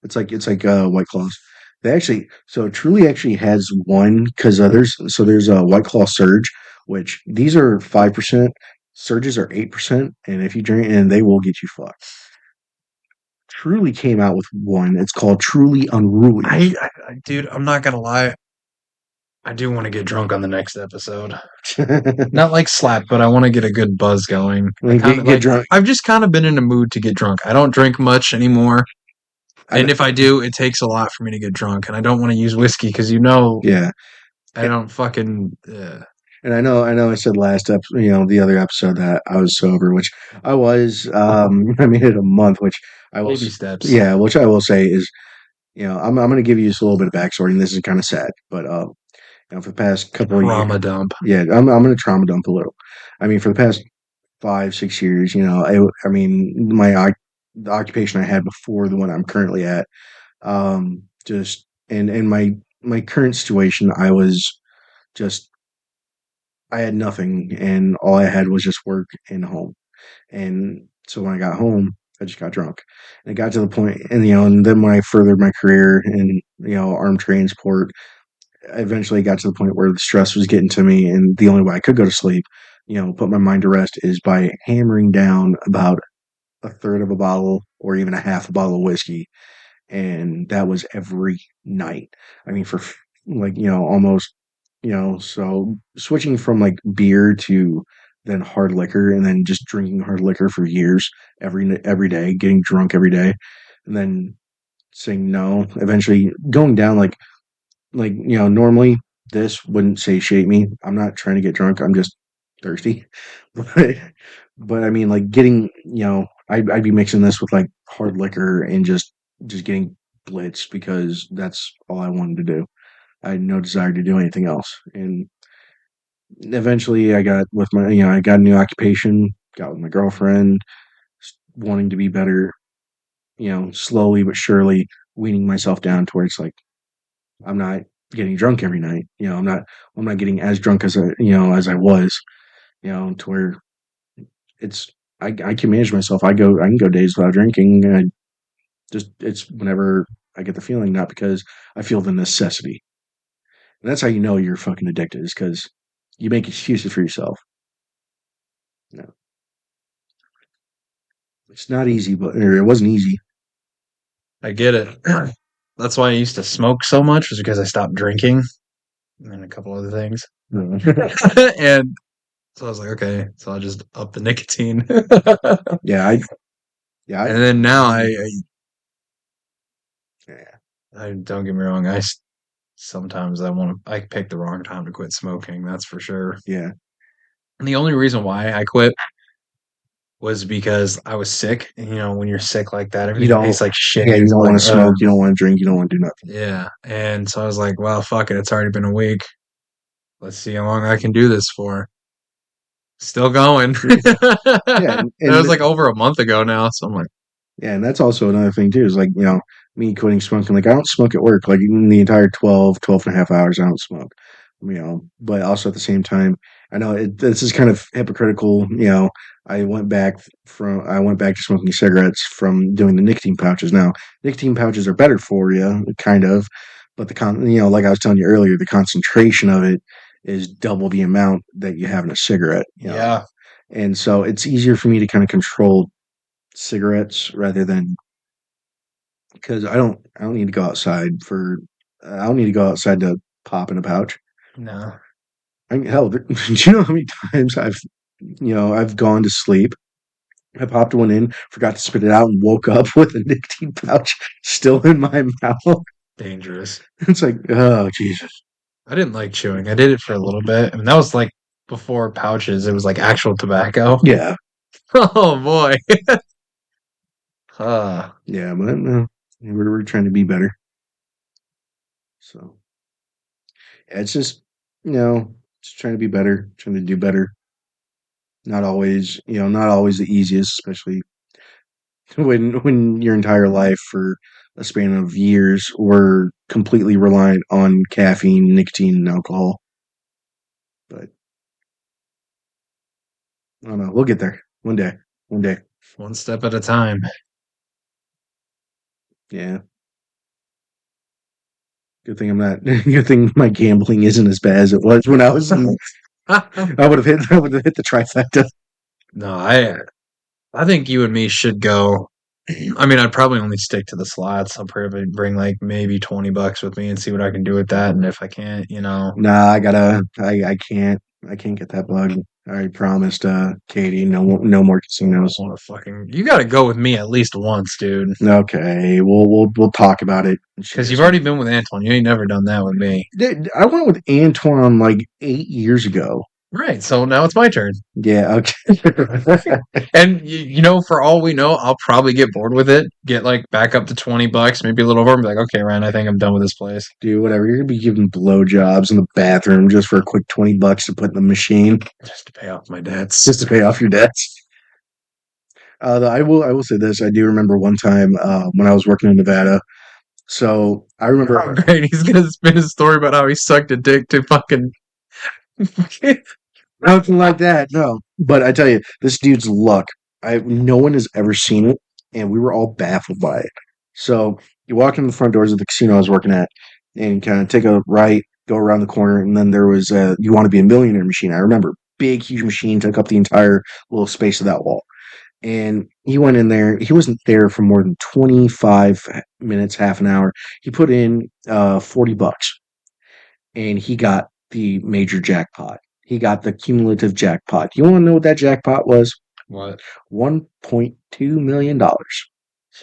S1: it's like White Claws. They actually so Truly actually has one because there's a White Claw Surge, which these are 5%, Surges are 8%, and if you drink and they will get you fucked. Truly came out with one. It's called Truly Unruly.
S2: Dude, I'm not gonna lie. I do want to get drunk on the next episode. Not like slap, but I want to get a good buzz going. I kind of
S1: Get drunk.
S2: I've just kind of been in a mood to get drunk. I don't drink much anymore.
S1: I
S2: And if I do, it takes a lot for me to get drunk. And I don't want to use whiskey because
S1: Yeah,
S2: I don't fucking.
S1: and I know. I said the other episode that I was sober, which I was. I made it a month, which I will.
S2: Baby steps.
S1: Yeah, which I will say is, I'm going to give you just a little bit of backstory, and this is kind of sad, but for the past couple of years,
S2: Trauma dump.
S1: yeah, I'm going to trauma dump a little. I mean, for the past 5-6 years, I mean, the occupation I had before the one I'm currently at, just and my current situation, just I had nothing, and all I had was just work and home. And so when I got home, I just got drunk. And it got to the point, and then when I furthered my career in, armed transport, I eventually got to the point where the stress was getting to me, and the only way I could go to sleep, put my mind to rest is by hammering down about a third of a bottle or even a half a bottle of whiskey. and that was every night. I mean, for like almost so switching from like beer to then hard liquor, and then just drinking hard liquor for years, every day, getting drunk every day, and then saying no, eventually going down normally this wouldn't satiate me. I'm not trying to get drunk. I'm just thirsty. But I mean like getting, I'd be mixing this with like hard liquor and just getting blitzed because that's all I wanted to do. I had no desire to do anything else. And eventually I got with my, I got a new occupation, got with my girlfriend, wanting to be better, slowly but surely weaning myself down to where it's like I'm not getting drunk every night. I'm not getting as drunk as as I was, to where it's I can manage myself. I can go days without drinking. And I just it's whenever I get the feeling, not because I feel the necessity. And that's how you know you're fucking addicted, is because you make excuses for yourself. No, it's not easy, but or it wasn't easy.
S2: I get it. That's why I used to smoke so much, was because I stopped drinking and a couple other things. And so I was like, okay, so I'll just up the nicotine.
S1: yeah, I yeah,
S2: And then now
S1: yeah,
S2: I don't get me wrong, sometimes I pick the wrong time to quit smoking, that's for sure.
S1: yeah.
S2: And the only reason why I quit was because I was sick. And, when you're sick like that,
S1: You
S2: everything
S1: don't.
S2: tastes like shit.
S1: Yeah,
S2: You're
S1: you
S2: just
S1: don't
S2: like,
S1: want to smoke. You don't want to drink. You don't want to do nothing.
S2: yeah. And so I was like, well, fuck it. It's already been a week. Let's see how long I can do this for. Still going.
S1: Yeah,
S2: That
S1: and
S2: was like over a month ago now. So I'm like,
S1: yeah, and that's also another thing too, is like, me quitting smoking. Like I don't smoke at work. Like in the entire 12 and a half hours, I don't smoke. But also at the same time, I know this is kind of hypocritical. I went back to smoking cigarettes from doing the nicotine pouches. Now, nicotine pouches are better for you, kind of, but like I was telling you earlier, the concentration of it is double the amount that you have in a cigarette.
S2: yeah,
S1: And so it's easier for me to kind of control cigarettes rather than because I don't need to go outside I don't need to go outside to pop in a pouch.
S2: no.
S1: Hell, do you know how many times I've gone to sleep, I popped one in, forgot to spit it out, and woke up with a nicotine pouch still in my mouth.
S2: Dangerous.
S1: It's like, oh Jesus.
S2: I didn't like chewing. I did it for a little bit. I mean, that was like before pouches. It was like actual tobacco.
S1: Yeah,
S2: Oh boy. Uh,
S1: yeah, but we're trying to be better. So yeah, it's just trying to be better, trying to do better. Not always the easiest, especially when your entire life for a span of years were completely reliant on caffeine, nicotine, and alcohol. But I don't know. We'll get there one day. One day.
S2: one step at a time.
S1: Yeah. Good thing I'm not. Good thing my gambling isn't as bad as it was when I was. I would have hit. I would have hit the trifecta.
S2: No, I think you and me should go. I mean, I'd probably only stick to the slots. I'll probably bring like maybe $20 with me and see what I can do with that. And if I can't,
S1: Nah, I gotta. I can't. I can't get that bug. I promised Katie no more casinos.
S2: want to fucking, you got to go with me at least once, dude.
S1: Okay, we'll talk about it.
S2: Because you've already been with Antoine. You ain't never done that with me.
S1: I went with Antoine like 8 years ago.
S2: Right. So now it's my turn.
S1: Yeah, okay.
S2: And for all we know, I'll probably get bored with it. Get like back up to $20, maybe a little over, and be like, okay, Ryan, I think I'm done with this place.
S1: Dude, whatever. You're gonna be giving blowjobs in the bathroom just for a quick $20 to put in the machine.
S2: Just to pay off my debts.
S1: Just to pay off your debts. I will say this. I do remember one time when I was working in Nevada. So I remember
S2: Oh, great. He's gonna spin his story about how he sucked a dick to fucking.
S1: nothing like that, no. But I tell you, this dude's luck. No one has ever seen it, and we were all baffled by it. So you walk in the front doors of the casino I was working at, and kind of take a right, go around the corner, and then there was a "You Want to Be a Millionaire" machine. I remember big, huge machine took up the entire little space of that wall. and he went in there. He wasn't there for more than 25 minutes, half an hour. He put in $40 and he got the major jackpot. He got the cumulative jackpot. You want to know what that jackpot was?
S2: What?
S1: $1.2 million dollars.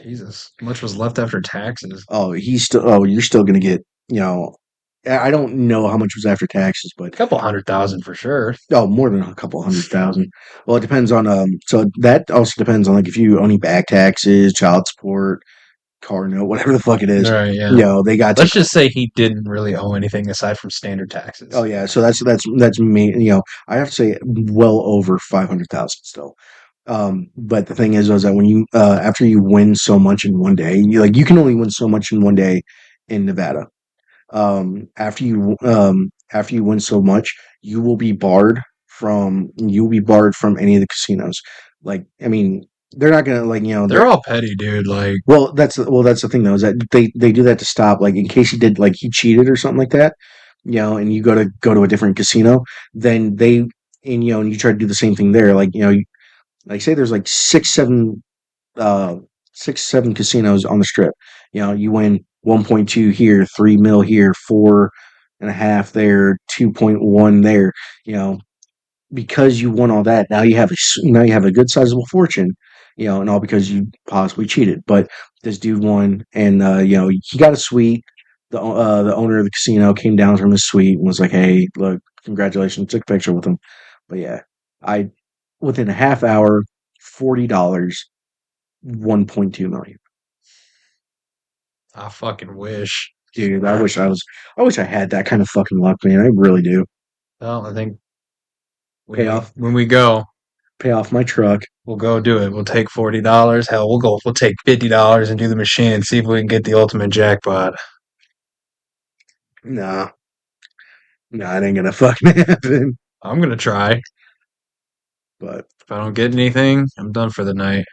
S2: Jesus. How much was left after taxes?
S1: Oh, he's still. Oh, you're still gonna get. You know, I don't know how much was after taxes, but
S2: A couple 100,000 for sure.
S1: oh, more than a couple 100,000. Well, it depends on. So that also depends on like if you owe any back taxes, child support, car note, whatever the fuck it
S2: All
S1: is.
S2: right, yeah.
S1: You know, they got to.
S2: Let's just say he didn't really owe anything aside from standard taxes.
S1: Oh yeah, so that's me. You know, I have to say well over 500,000 still. But the thing is that when you after you win so much in one day, you can only win so much in one day in Nevada. After you win so much, you will be barred from any of the casinos. Like, I mean, they're not gonna like
S2: They're all petty, dude. Like,
S1: that's the thing though, is that they do that to stop, like, in case he cheated or something like that, and you go to a different casino, then and you try to do the same thing there, like, like say there's like uh 6, 7 casinos on the strip. You win 1.2 here, 3 mil here, 4.5 there, 2.1 there. You know, because you won all that, now you have a good sizable fortune. And all because you possibly cheated. But this dude won, and he got a suite. The owner of the casino came down from his suite and was like, "Hey, look, congratulations!" Took a picture with him. But yeah, I within a half hour, $40, 1.2 million.
S2: I fucking wish.
S1: Dude, I wish I had that kind of fucking luck, man. I really do.
S2: Well, I think
S1: Pay off,
S2: when we go,
S1: pay off my truck.
S2: we'll go do it. We'll take $40. Hell, we'll take $50 and do the machine and see if we can get the ultimate jackpot.
S1: Nah, nah, it ain't gonna fucking happen.
S2: I'm gonna try.
S1: But
S2: If I don't get anything, I'm done for the night.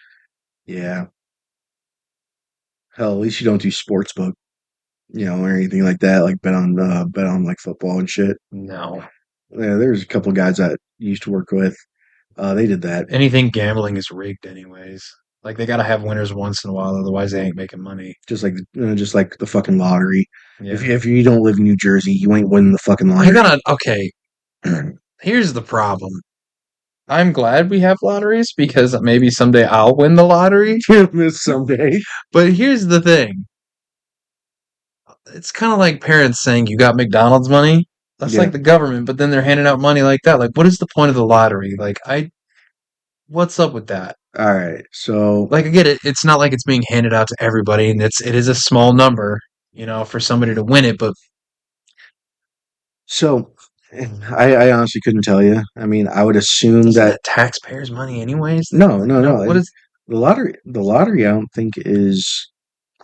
S1: yeah, hell, at least you don't do sports book, or anything like that. Like bet on like football and shit.
S2: No.
S1: Yeah, there's a couple guys that you used to work with. They did that.
S2: Anything gambling is rigged anyways. Like they gotta have winners once in a while, otherwise they ain't making money.
S1: Just like the fucking lottery. If
S2: Yeah.
S1: you, if you don't live in New Jersey, you ain't winning the fucking
S2: I
S1: lottery.
S2: gotta okay. Here's the problem. I'm glad we have lotteries because maybe someday I'll win the lottery.
S1: Someday.
S2: But here's the thing. It's kind of like parents saying you got McDonald's money. That's
S1: Yeah.
S2: like the government, but then they're handing out money like that. Like, what is the point of the lottery? What's up with that?
S1: All right. So
S2: Like, I get it. It's not like it's being handed out to everybody, and it is a small number, for somebody to win it. But
S1: so I honestly couldn't tell you. I mean, I would assume
S2: isn't
S1: that
S2: that taxpayers' money anyways?
S1: no,
S2: Like,
S1: no,
S2: no,
S1: no.
S2: what is?
S1: The lottery, I don't think is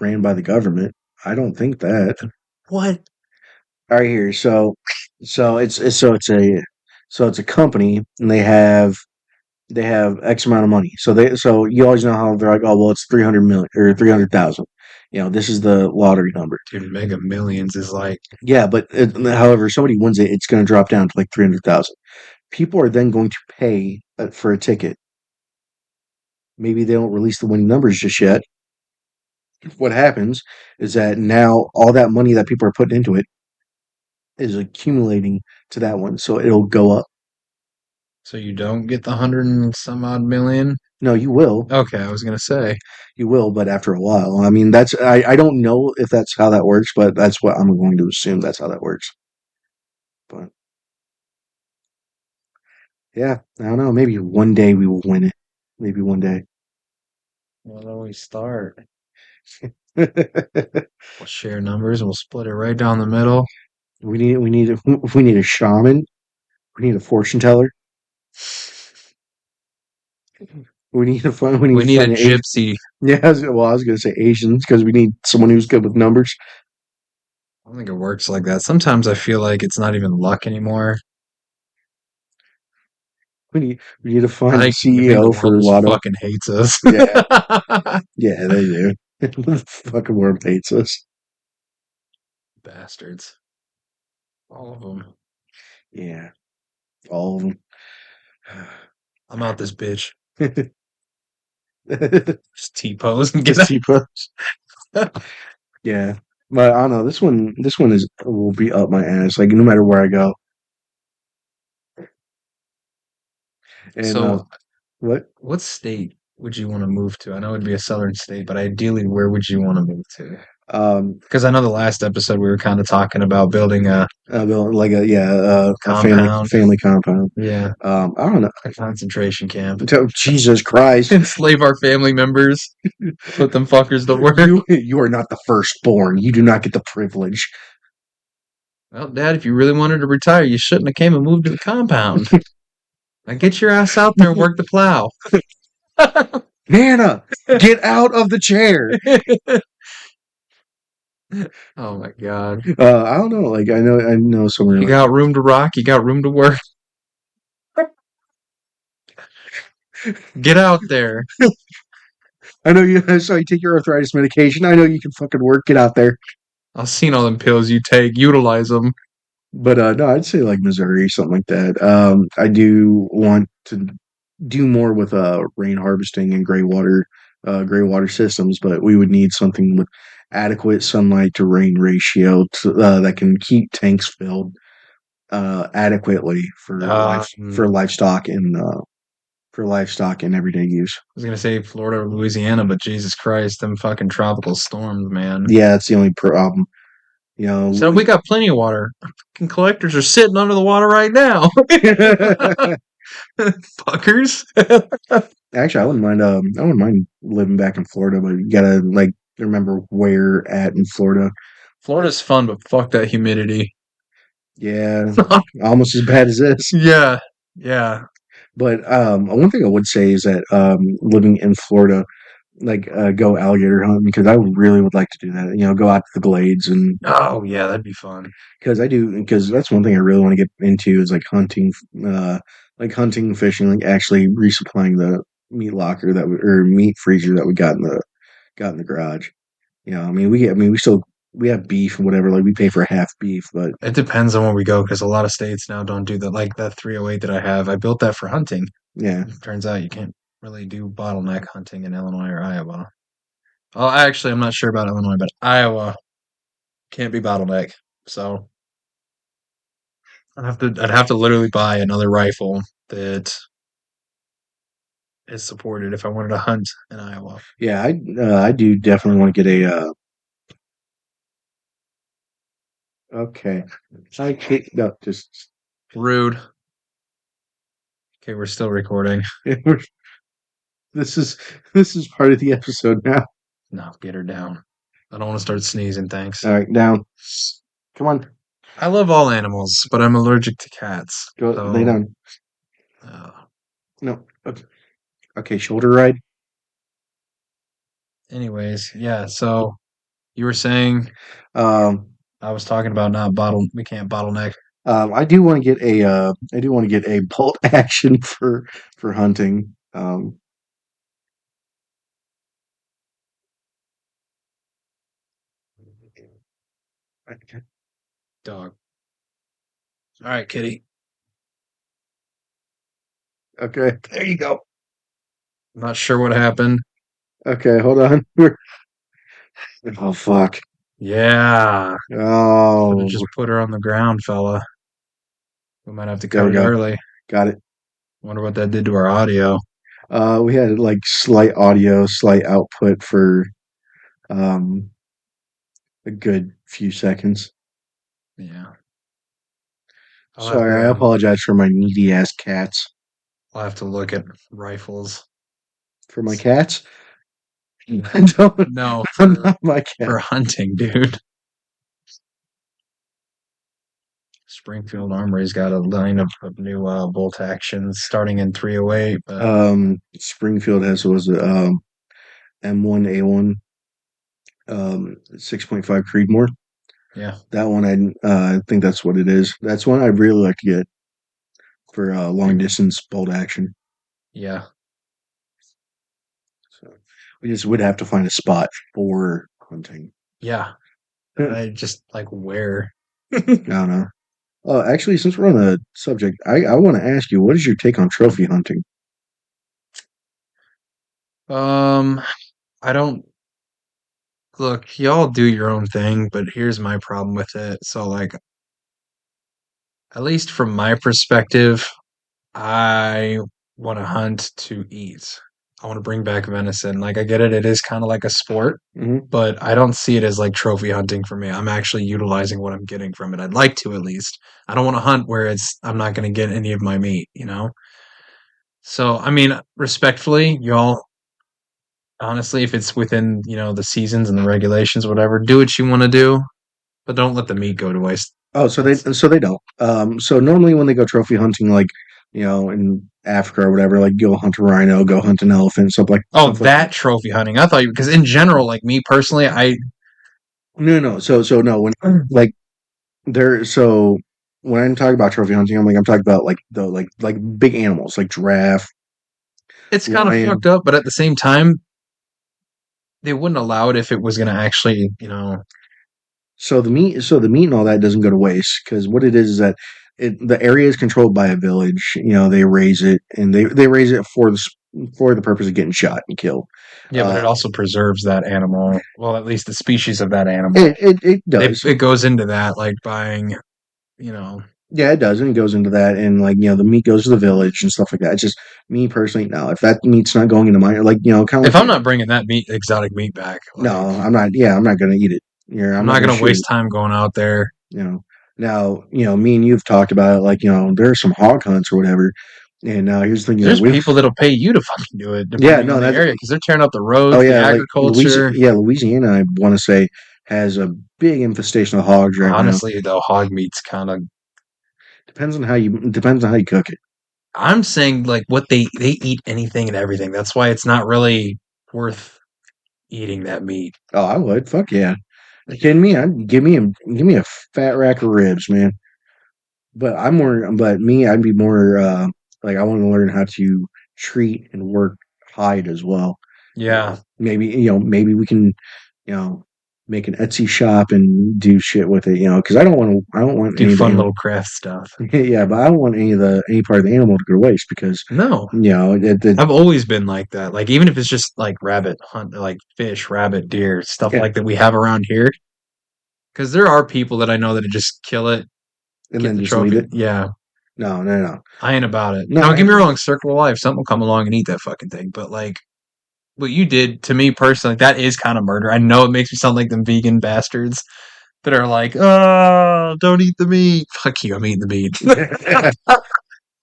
S1: ran by the government. I don't think that.
S2: What?
S1: All right, here. So it's a company, and they have X amount of money. So you always know how they're like, oh well, it's 300 million or 300,000. This is the lottery number.
S2: Dude, Mega Millions is like,
S1: Yeah, but however somebody wins it, it's going to drop down to like 300,000. People are then going to pay for a ticket. Maybe they don't release the winning numbers just yet. What happens is that now all that money that people are putting into it is accumulating to that one, so it'll go up.
S2: so you don't get the hundred and some odd million.
S1: No, you will.
S2: Okay, I was gonna say.
S1: You will, but after a while. I mean, I don't know if that's how that works, but that's what I'm going to assume that's how that works. But yeah, I don't know. Maybe one day we will win it. Maybe one day.
S2: Well, then we start.
S1: we
S2: We'll share numbers and we'll split it right down the middle.
S1: we need a shaman. We need a fortune teller. We need
S2: We
S1: to
S2: need a
S1: find an Asian.
S2: gypsy.
S1: Yeah, I was going to say Asians because we need someone who's good with numbers.
S2: I don't think it works like that. Sometimes I feel like it's not even luck anymore.
S1: We need to find the
S2: I think the
S1: CEO
S2: world
S1: for
S2: just
S1: Lotto.
S2: fucking hates us.
S1: Yeah, yeah, they do. The fucking world hates us.
S2: Bastards. All of them.
S1: Yeah, all of
S2: I'm out this bitch.
S1: them.
S2: Just T-pose and get
S1: Just
S2: out.
S1: T-pose. Yeah, but I don't know. This one is will be up my ass. Like no matter where I go. And
S2: So,
S1: what?
S2: what state would you want to move to? I know it'd be a southern state, but ideally, where would you want to move to?
S1: Um,
S2: Because I know the last episode we were kind of talking about building a
S1: like a
S2: compound.
S1: family compound.
S2: Yeah,
S1: I don't know.
S2: a concentration camp.
S1: Jesus Christ,
S2: Enslave our family members. Put them fuckers to work.
S1: you are not the firstborn. You do not get the privilege.
S2: Well, Dad, if you really wanted to retire, you shouldn't have came and moved to the compound. Now get your ass out there and work the plow.
S1: Nana, get out of the chair.
S2: Oh my God.
S1: I don't know. Like I know somewhere
S2: You
S1: like
S2: got room to rock, you got room to work. Get out there.
S1: I know you. I saw you take your arthritis medication. I know you can fucking work. Get out there.
S2: I've seen all them pills you take. Utilize them.
S1: But no, I'd say like Missouri, something like that. I do want to do more with rain harvesting and gray water systems, but we would need something with adequate sunlight to rain ratio that can keep tanks filled adequately
S2: Um,
S1: for livestock and everyday use.
S2: I was gonna say Florida or Louisiana, but Jesus Christ, them fucking tropical storms, man.
S1: Yeah, that's the only problem. You
S2: So
S1: know,
S2: we got plenty of water. Fucking collectors are sitting under the water right now. Fuckers.
S1: actually, I wouldn't mind living back in Florida, but you gotta like remember where at in Florida.
S2: Florida's fun, but fuck that humidity.
S1: Yeah, almost as bad as this.
S2: Yeah. Yeah.
S1: But one thing I would say is that living in Florida, like go alligator hunting because I really would like to do that. You know, go out to the glades and
S2: Oh yeah, that'd be fun.
S1: because that's one thing I really want to get into is like hunting, fishing, like actually resupplying the meat locker or meat freezer that we got in the garage. You know, we have beef and whatever. Like we pay for half beef, but
S2: It depends on where we go because a lot of states now don't do that. Like that 308 that I have, I built that for hunting.
S1: yeah,
S2: Turns out you can't really do bottleneck hunting in Illinois or Iowa. Oh, actually, I'm not sure about Illinois, but Iowa can't be bottleneck. So I'd have to literally buy another rifle that is supported if I wanted to hunt in Iowa.
S1: yeah. I do definitely want to get a okay. I can't no just
S2: Rude. Okay, we're still recording.
S1: this is this is part of the episode now.
S2: No, get her down. I don't want to start sneezing, thanks.
S1: All right, down. Come on,
S2: I love all animals, but I'm allergic to cats.
S1: go lay
S2: So,
S1: down.
S2: uh,
S1: No, okay, shoulder ride.
S2: anyways, yeah, so you were saying
S1: Um,
S2: I was talking about we can't bottleneck.
S1: I do want to get a bolt action for hunting.
S2: Dog. All right, kitty.
S1: Okay, there you go.
S2: I'm not sure what happened.
S1: Okay, hold on. Oh fuck.
S2: Yeah. Should have
S1: Oh,
S2: just put her on the ground, fella. We might have to
S1: there
S2: cut
S1: we
S2: it
S1: go.
S2: early.
S1: Got it.
S2: Wonder what that did to our audio.
S1: We had like slight output for um a good few seconds.
S2: Yeah.
S1: Sorry, I apologize for my needy ass cats.
S2: I'll have to look at rifles.
S1: For my cats? I don't.
S2: No,
S1: Not my cat.
S2: for hunting, dude. Springfield Armory's got a line of new bolt actions starting in 308, but
S1: Springfield was M1A1 6.5 Creedmoor.
S2: yeah.
S1: That one I think that's what it is. That's one I'd really like to get for long distance bolt action.
S2: Yeah.
S1: So we just would have to find a spot for hunting.
S2: Yeah. I just like where.
S1: I don't know. Actually, since we're on the subject, I want to ask you, what is your take on trophy hunting?
S2: Um, I don't look, y'all do your own thing, but here's my problem with it. So, like, at least from my perspective, I want to hunt to eat. I want to bring back venison. Like, I get it, it is kind of like a sport,
S1: Hmm.
S2: but I don't see it as like trophy hunting for me. I'm actually utilizing what I'm getting from it. I'd like to at least. I don't want to hunt where I'm not going to get any of my meat, you know? So, I mean, respectfully, y'all, honestly, if it's within, the seasons and the regulations, whatever, do what you want to do, but don't let the meat go to waste.
S1: Oh, so they
S2: That's
S1: so they don't. So normally when they go trophy hunting, like in Africa or whatever, like go hunt a rhino, go hunt an elephant,
S2: Oh,
S1: stuff like that.
S2: that trophy hunting. I thought you because in general, like me personally, I
S1: No, no. So no, when like there, so when I'm talking about trophy hunting, I'm talking about like the like big animals like giraffe,
S2: it's kind of
S1: lion.
S2: fucked up, but at the same time, they wouldn't allow it if it was gonna actually,
S1: So the meat and all that doesn't go to waste because what it is that the area is controlled by a village. They raise it and they raise it for the purpose of getting shot and killed.
S2: yeah, but it
S1: Uh,
S2: also preserves that animal. Well, at least the species of that animal.
S1: it
S2: It
S1: does.
S2: it goes into that, like buying, you know.
S1: Yeah, it does, and it goes into that, and the meat goes to the village and stuff like that. It's just me personally. No, if that meat's not going into my kind of
S2: If
S1: like
S2: I'm not bringing that exotic meat back,
S1: no,
S2: like
S1: I'm not. Yeah, I'm not gonna eat it.
S2: I'm
S1: I'm not
S2: not
S1: gonna
S2: gonna
S1: shoot it.
S2: waste time going out there.
S1: You know. Now, me and you've talked about it. Like, there are some hog hunts or whatever. And here's the thing.
S2: There's people that'll pay you to fucking do it,
S1: Yeah,
S2: depending
S1: no,
S2: on the
S1: that's
S2: area, because they're tearing up the
S1: oh
S2: roads, the
S1: yeah, like
S2: agriculture.
S1: Louisiana. I want to say has a big infestation of hogs right now.
S2: Honestly, though, hog meat's kind of.
S1: Depends on how you cook it.
S2: I'm saying like what they eat anything and everything. That's why it's not really worth eating that meat.
S1: Oh, I would. Fuck yeah. You kidding me? Give me a fat rack of ribs, man. But me, I'd be more like I want to learn how to treat and work hide as well.
S2: Yeah,
S1: Maybe we can, you know, make an Etsy shop and do shit with it, because I don't want
S2: do
S1: any of the
S2: fun
S1: animal.
S2: little craft stuff.
S1: Yeah, but I don't want any part of the animal to go to waste because,
S2: No, I've always been like that. Like even if it's just like rabbit hunt, like fish, rabbit, deer, stuff
S1: yeah,
S2: like that we have around here. Because there are people that I know that just kill it,
S1: and
S2: get
S1: then
S2: the
S1: just leave
S2: trophy.
S1: it.
S2: Yeah,
S1: No, no, no,
S2: I ain't about it.
S1: no.
S2: Now, get me wrong, Circle of Life, something will come along and eat that fucking thing. But like what you did to me personally, that is kind of murder. I know it makes me sound like them vegan bastards that are like, oh, don't eat the meat. Fuck you, I'm eating the meat.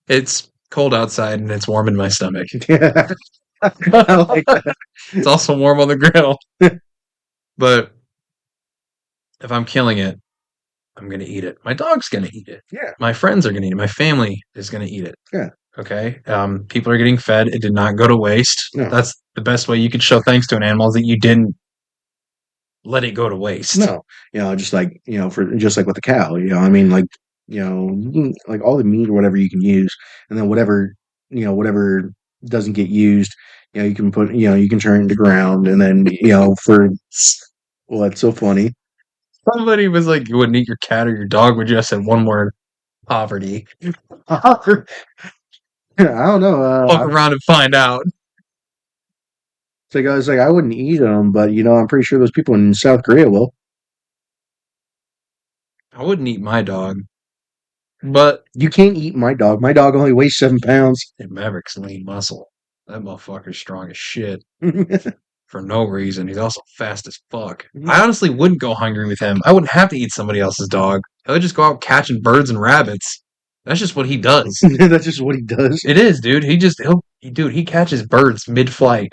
S2: It's cold outside and it's warm in my stomach.
S1: I like that.
S2: It's also warm on the grill. But if I'm killing it, I'm going to eat it. My dog's going to eat it.
S1: Yeah,
S2: My friends are going to eat it. My family is going to eat it.
S1: yeah.
S2: Okay. People are getting fed. It did not go to waste.
S1: No,
S2: That's the best way you could show thanks to an animal is that you didn't let it go to waste.
S1: no. Just like for just like with the cow. Like like all the meat or whatever you can use, and then whatever doesn't get used, you can you can turn it into ground, and then for well, that's so funny.
S2: Somebody was like, you wouldn't eat your cat or your dog, would you? I said one word poverty.
S1: I don't know.
S2: Fuck around and find out.
S1: I was like, I wouldn't eat them, but I'm pretty sure those people in South Korea will.
S2: I wouldn't eat my dog. But
S1: You can't eat my dog. My dog only weighs 7 pounds.
S2: Maverick's lean muscle. That motherfucker's strong as shit.
S1: Yeah,
S2: For no reason. He's also fast as fuck. I honestly wouldn't go hungry with him. I wouldn't have to eat somebody else's dog. He'll just go out catching birds and rabbits. That's just what he does.
S1: that's just what he does.
S2: It is, dude. He catches birds mid-flight.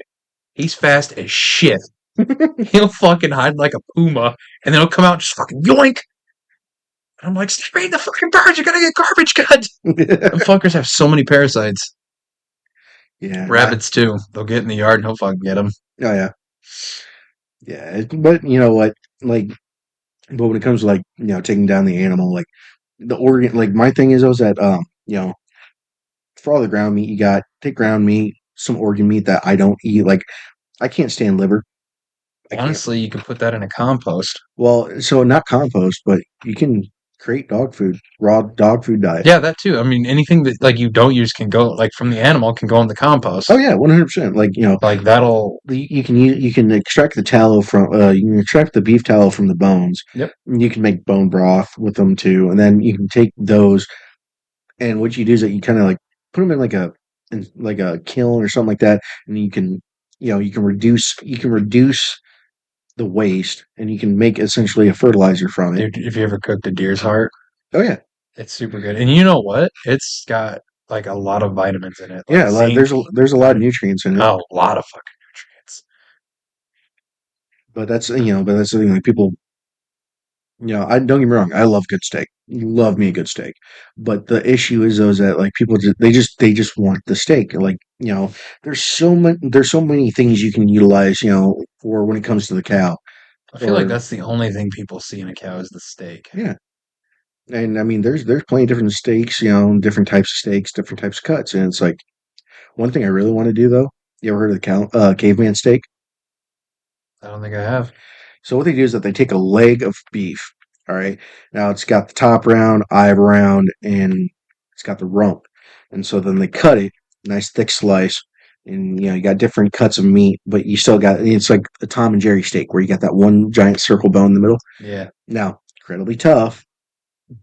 S2: He's fast as shit. He'll fucking hide like a puma, and then he'll come out and just fucking yoink. And I'm like, stop eating the fucking birds. You're gonna get garbage cut. Them fuckers have so many parasites.
S1: Yeah,
S2: Rabbits too. They'll get in the yard and he'll fucking get them.
S1: oh yeah, yeah. But you know what? Like, but when it comes to like taking down the animal, like the organ, like my thing is that for all the ground meat you got, take ground meat, some organ meat that I don't eat. Like I can't stand liver. I can't.
S2: Honestly, you can put that in a compost.
S1: Well, so not compost, but you can. Create dog food, raw dog food diet.
S2: Yeah, that too. I mean, anything that like you don't use can go like from the animal can go in the compost.
S1: Oh yeah, 100%. Like
S2: Like that'll.
S1: you can extract the tallow from you can extract the beef tallow from the bones.
S2: Yep.
S1: You can make bone broth with them too, and then you can take those and what you do is that you kind of like put them in like a kiln or something like that, and you can you can reduce the waste, and you can make essentially a fertilizer from it.
S2: Dude, if you ever cooked a deer's heart,
S1: Oh yeah,
S2: it's super good. And you know what? It's got like a lot of vitamins in it, like
S1: yeah.
S2: zinc,
S1: There's a lot of
S2: vitamin.
S1: nutrients in it,
S2: Oh, a lot of fucking nutrients.
S1: but that's the thing. Like people, I don't get me wrong. I love good steak. Love me a good steak, but the issue is those that like people they just want the steak. Like there's so many things you can utilize. For when it comes to the cow.
S2: I feel like
S1: Or
S2: that's the only thing people see in a cow is the steak.
S1: yeah, and I mean there's plenty of different steaks. Different types of steaks, different types of cuts, and it's like one thing I really want to do though. You ever heard of the caveman steak?
S2: I don't think I have.
S1: So what they do is that they take a leg of beef. All right. Now it's got the top round, eye round, and it's got the rump. And so then they cut it, nice thick slice, and you got different cuts of meat, but you still got it's like a Tom and Jerry steak where you got that one giant circle bone in the middle.
S2: Yeah.
S1: Now, incredibly tough,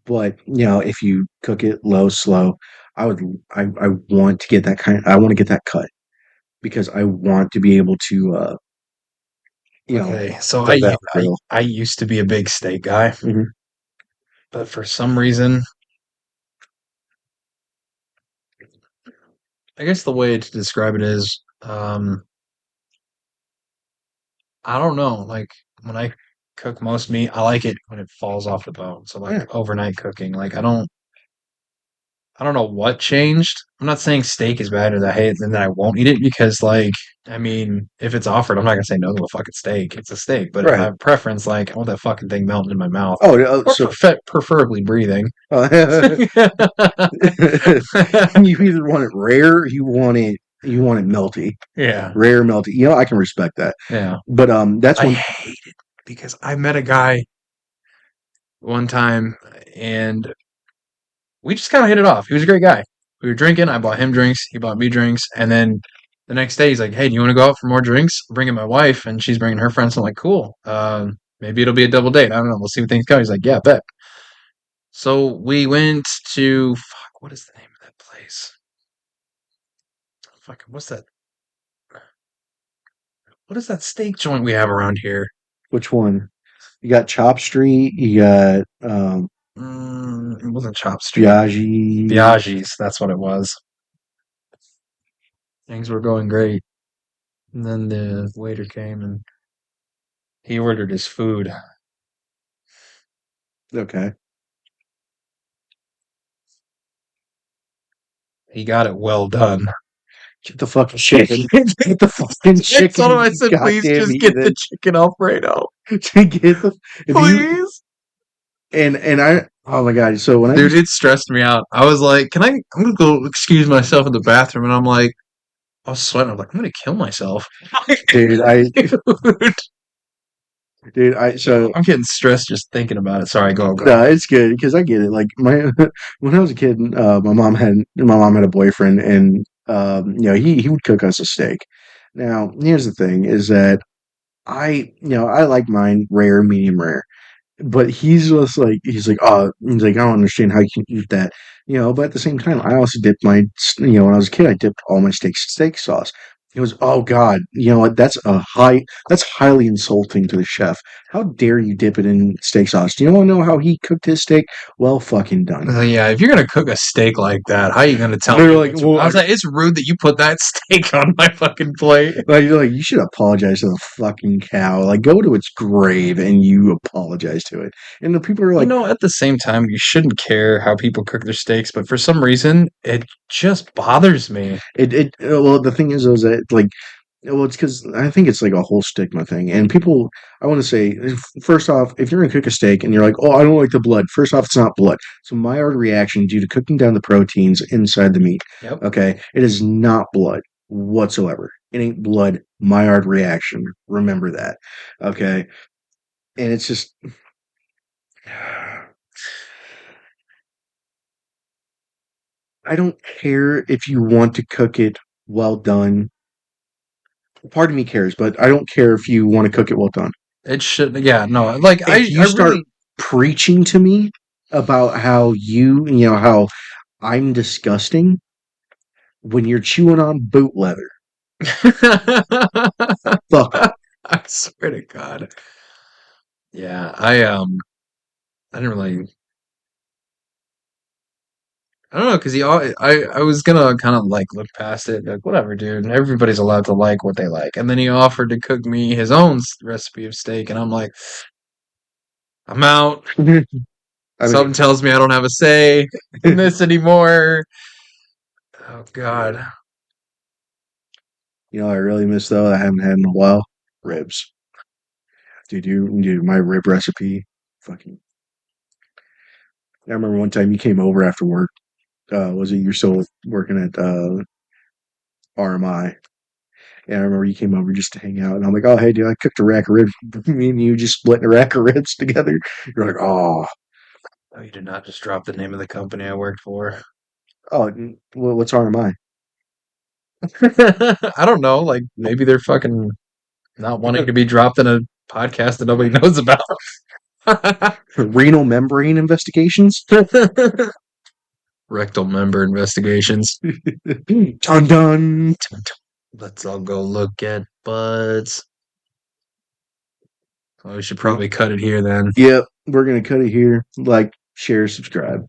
S1: but if you cook it low, slow, I would I want to get that I want to get that cut because I want to be able to you know
S2: Okay. So
S1: throw that on the grill.
S2: I used to be a big steak guy,
S1: Hmm.
S2: but for some reason, I guess the way to describe it is, I don't know. Like when I cook most meat, I like it when it falls off the bone. So like
S1: Yeah,
S2: overnight cooking, like I don't know what changed. I'm not saying steak is bad or that I hate it and that I won't eat it because like I mean, if it's offered, I'm not gonna say no to a fucking steak. It's a steak. But if I
S1: right.
S2: have preference, like I want that fucking thing melting in my mouth.
S1: Oh,
S2: Or preferably breathing.
S1: uh, you either want it rare, you want it melty,
S2: Yeah.
S1: rare melty. I can respect that.
S2: Yeah.
S1: But that's
S2: I
S1: one.
S2: hate it because I met a guy one time and we just kind of hit it off. He was a great guy. We were drinking. I bought him drinks. He bought me drinks. And then the next day, he's like, "Hey, do you want to go out for more drinks? I'm bringing my wife, and she's bringing her friends." I'm like, "Cool. Maybe it'll be a double date. I don't know. We'll see what things go." He's like, "Yeah, bet." So we went to fuck. What is the name of that place? Fuck. What's that? What is that steak joint we have around here?
S1: Which one? You got Chop Street. You got
S2: It wasn't Chop Street.
S1: Biaggi.
S2: Biaggi's. That's what it was. Things were going great. And then the waiter came and he ordered his food.
S1: Okay.
S2: He got it well done.
S1: Get the fucking chicken. Get the fucking
S2: I
S1: chicken.
S2: told him, I
S1: You
S2: said, please
S1: goddamn
S2: just get the
S1: heathen.
S2: chicken Alfredo.
S1: Get the if you
S2: Please.
S1: and I oh my god. So when I
S2: Dude,
S1: used
S2: it stressed me out. I was like, I'm gonna go excuse myself in the bathroom. And I'm like, I was sweating. I'm like, I'm gonna kill myself.
S1: dude I
S2: Dude,
S1: dude I so
S2: I'm getting stressed just thinking about it. Sorry, go.
S1: no, it's good because I get it. Like my when I was a kid, my mom had a boyfriend, and he would cook us a steak. Now here's the thing: is that I like mine rare, medium rare. But he's like, oh, he's like, I don't understand how you can eat that, But at the same time, I also dipped when I was a kid, I dipped all my steaks in steak sauce. He goes, oh God, what? That's highly insulting to the chef. How dare you dip it in steak sauce? Do you want to know how he cooked his steak? Well, fucking done.
S2: Yeah, if you're gonna cook a steak like that, how are you gonna tell
S1: They're
S2: me
S1: like,
S2: what to?
S1: well,
S2: I was like, it's rude that you put that steak on my fucking plate.
S1: you're like, you should apologize to the fucking cow. Like, go to its grave and you apologize to it. And the people are
S2: You
S1: like,
S2: know, at the same time, you shouldn't care how people cook their steaks, but for some reason, it just bothers me.
S1: well, the thing is that like, well, it's because I think it's like a whole stigma thing. And people, I want to say, first off, if you're gonna cook a steak and you're like, oh, I don't like the blood. First off, it's not blood. So Maillard reaction due to cooking down the proteins inside the meat.
S2: Yep.
S1: Okay, it is not blood whatsoever. It ain't blood. Maillard reaction. Remember that. Okay, and it's just I don't care if you want to cook it well done. Part of me cares, but I don't care if you want to cook it well done.
S2: It should, yeah, no, like
S1: If you
S2: I
S1: start
S2: really.
S1: preaching to me about how how I'm disgusting when you're chewing on boot leather, fuck off.
S2: I swear to God. Yeah, I didn't really. I don't know because I was gonna kind of like look past it, like whatever, dude. Everybody's allowed to like what they like, and then he offered to cook me his own recipe of steak, and I'm like, I'm out.
S1: I mean,
S2: Something tells me I don't have a say in this anymore. Oh God.
S1: I really miss though. I haven't had in a while. Ribs, dude, my rib recipe. Fucking. I remember one time you came over after work. Was it you're still working at RMI? And I remember you came over just to hang out, and I'm like, "Oh, hey, dude, I cooked a rack of ribs. Me and you just splitting a rack of ribs together." You're like, "Oh,
S2: Oh, you did not just drop the name of the company I worked for.
S1: oh, what's RMI?"
S2: I don't know. Like maybe they're fucking not wanting to be dropped in a podcast that nobody knows about.
S1: Renal membrane investigations.
S2: Rectal member investigations.
S1: Dun dun.
S2: Let's all go look at butts. Oh, we should
S1: Well,
S2: probably cut it here then.
S1: yeah, we're gonna cut it here. Like, share, subscribe.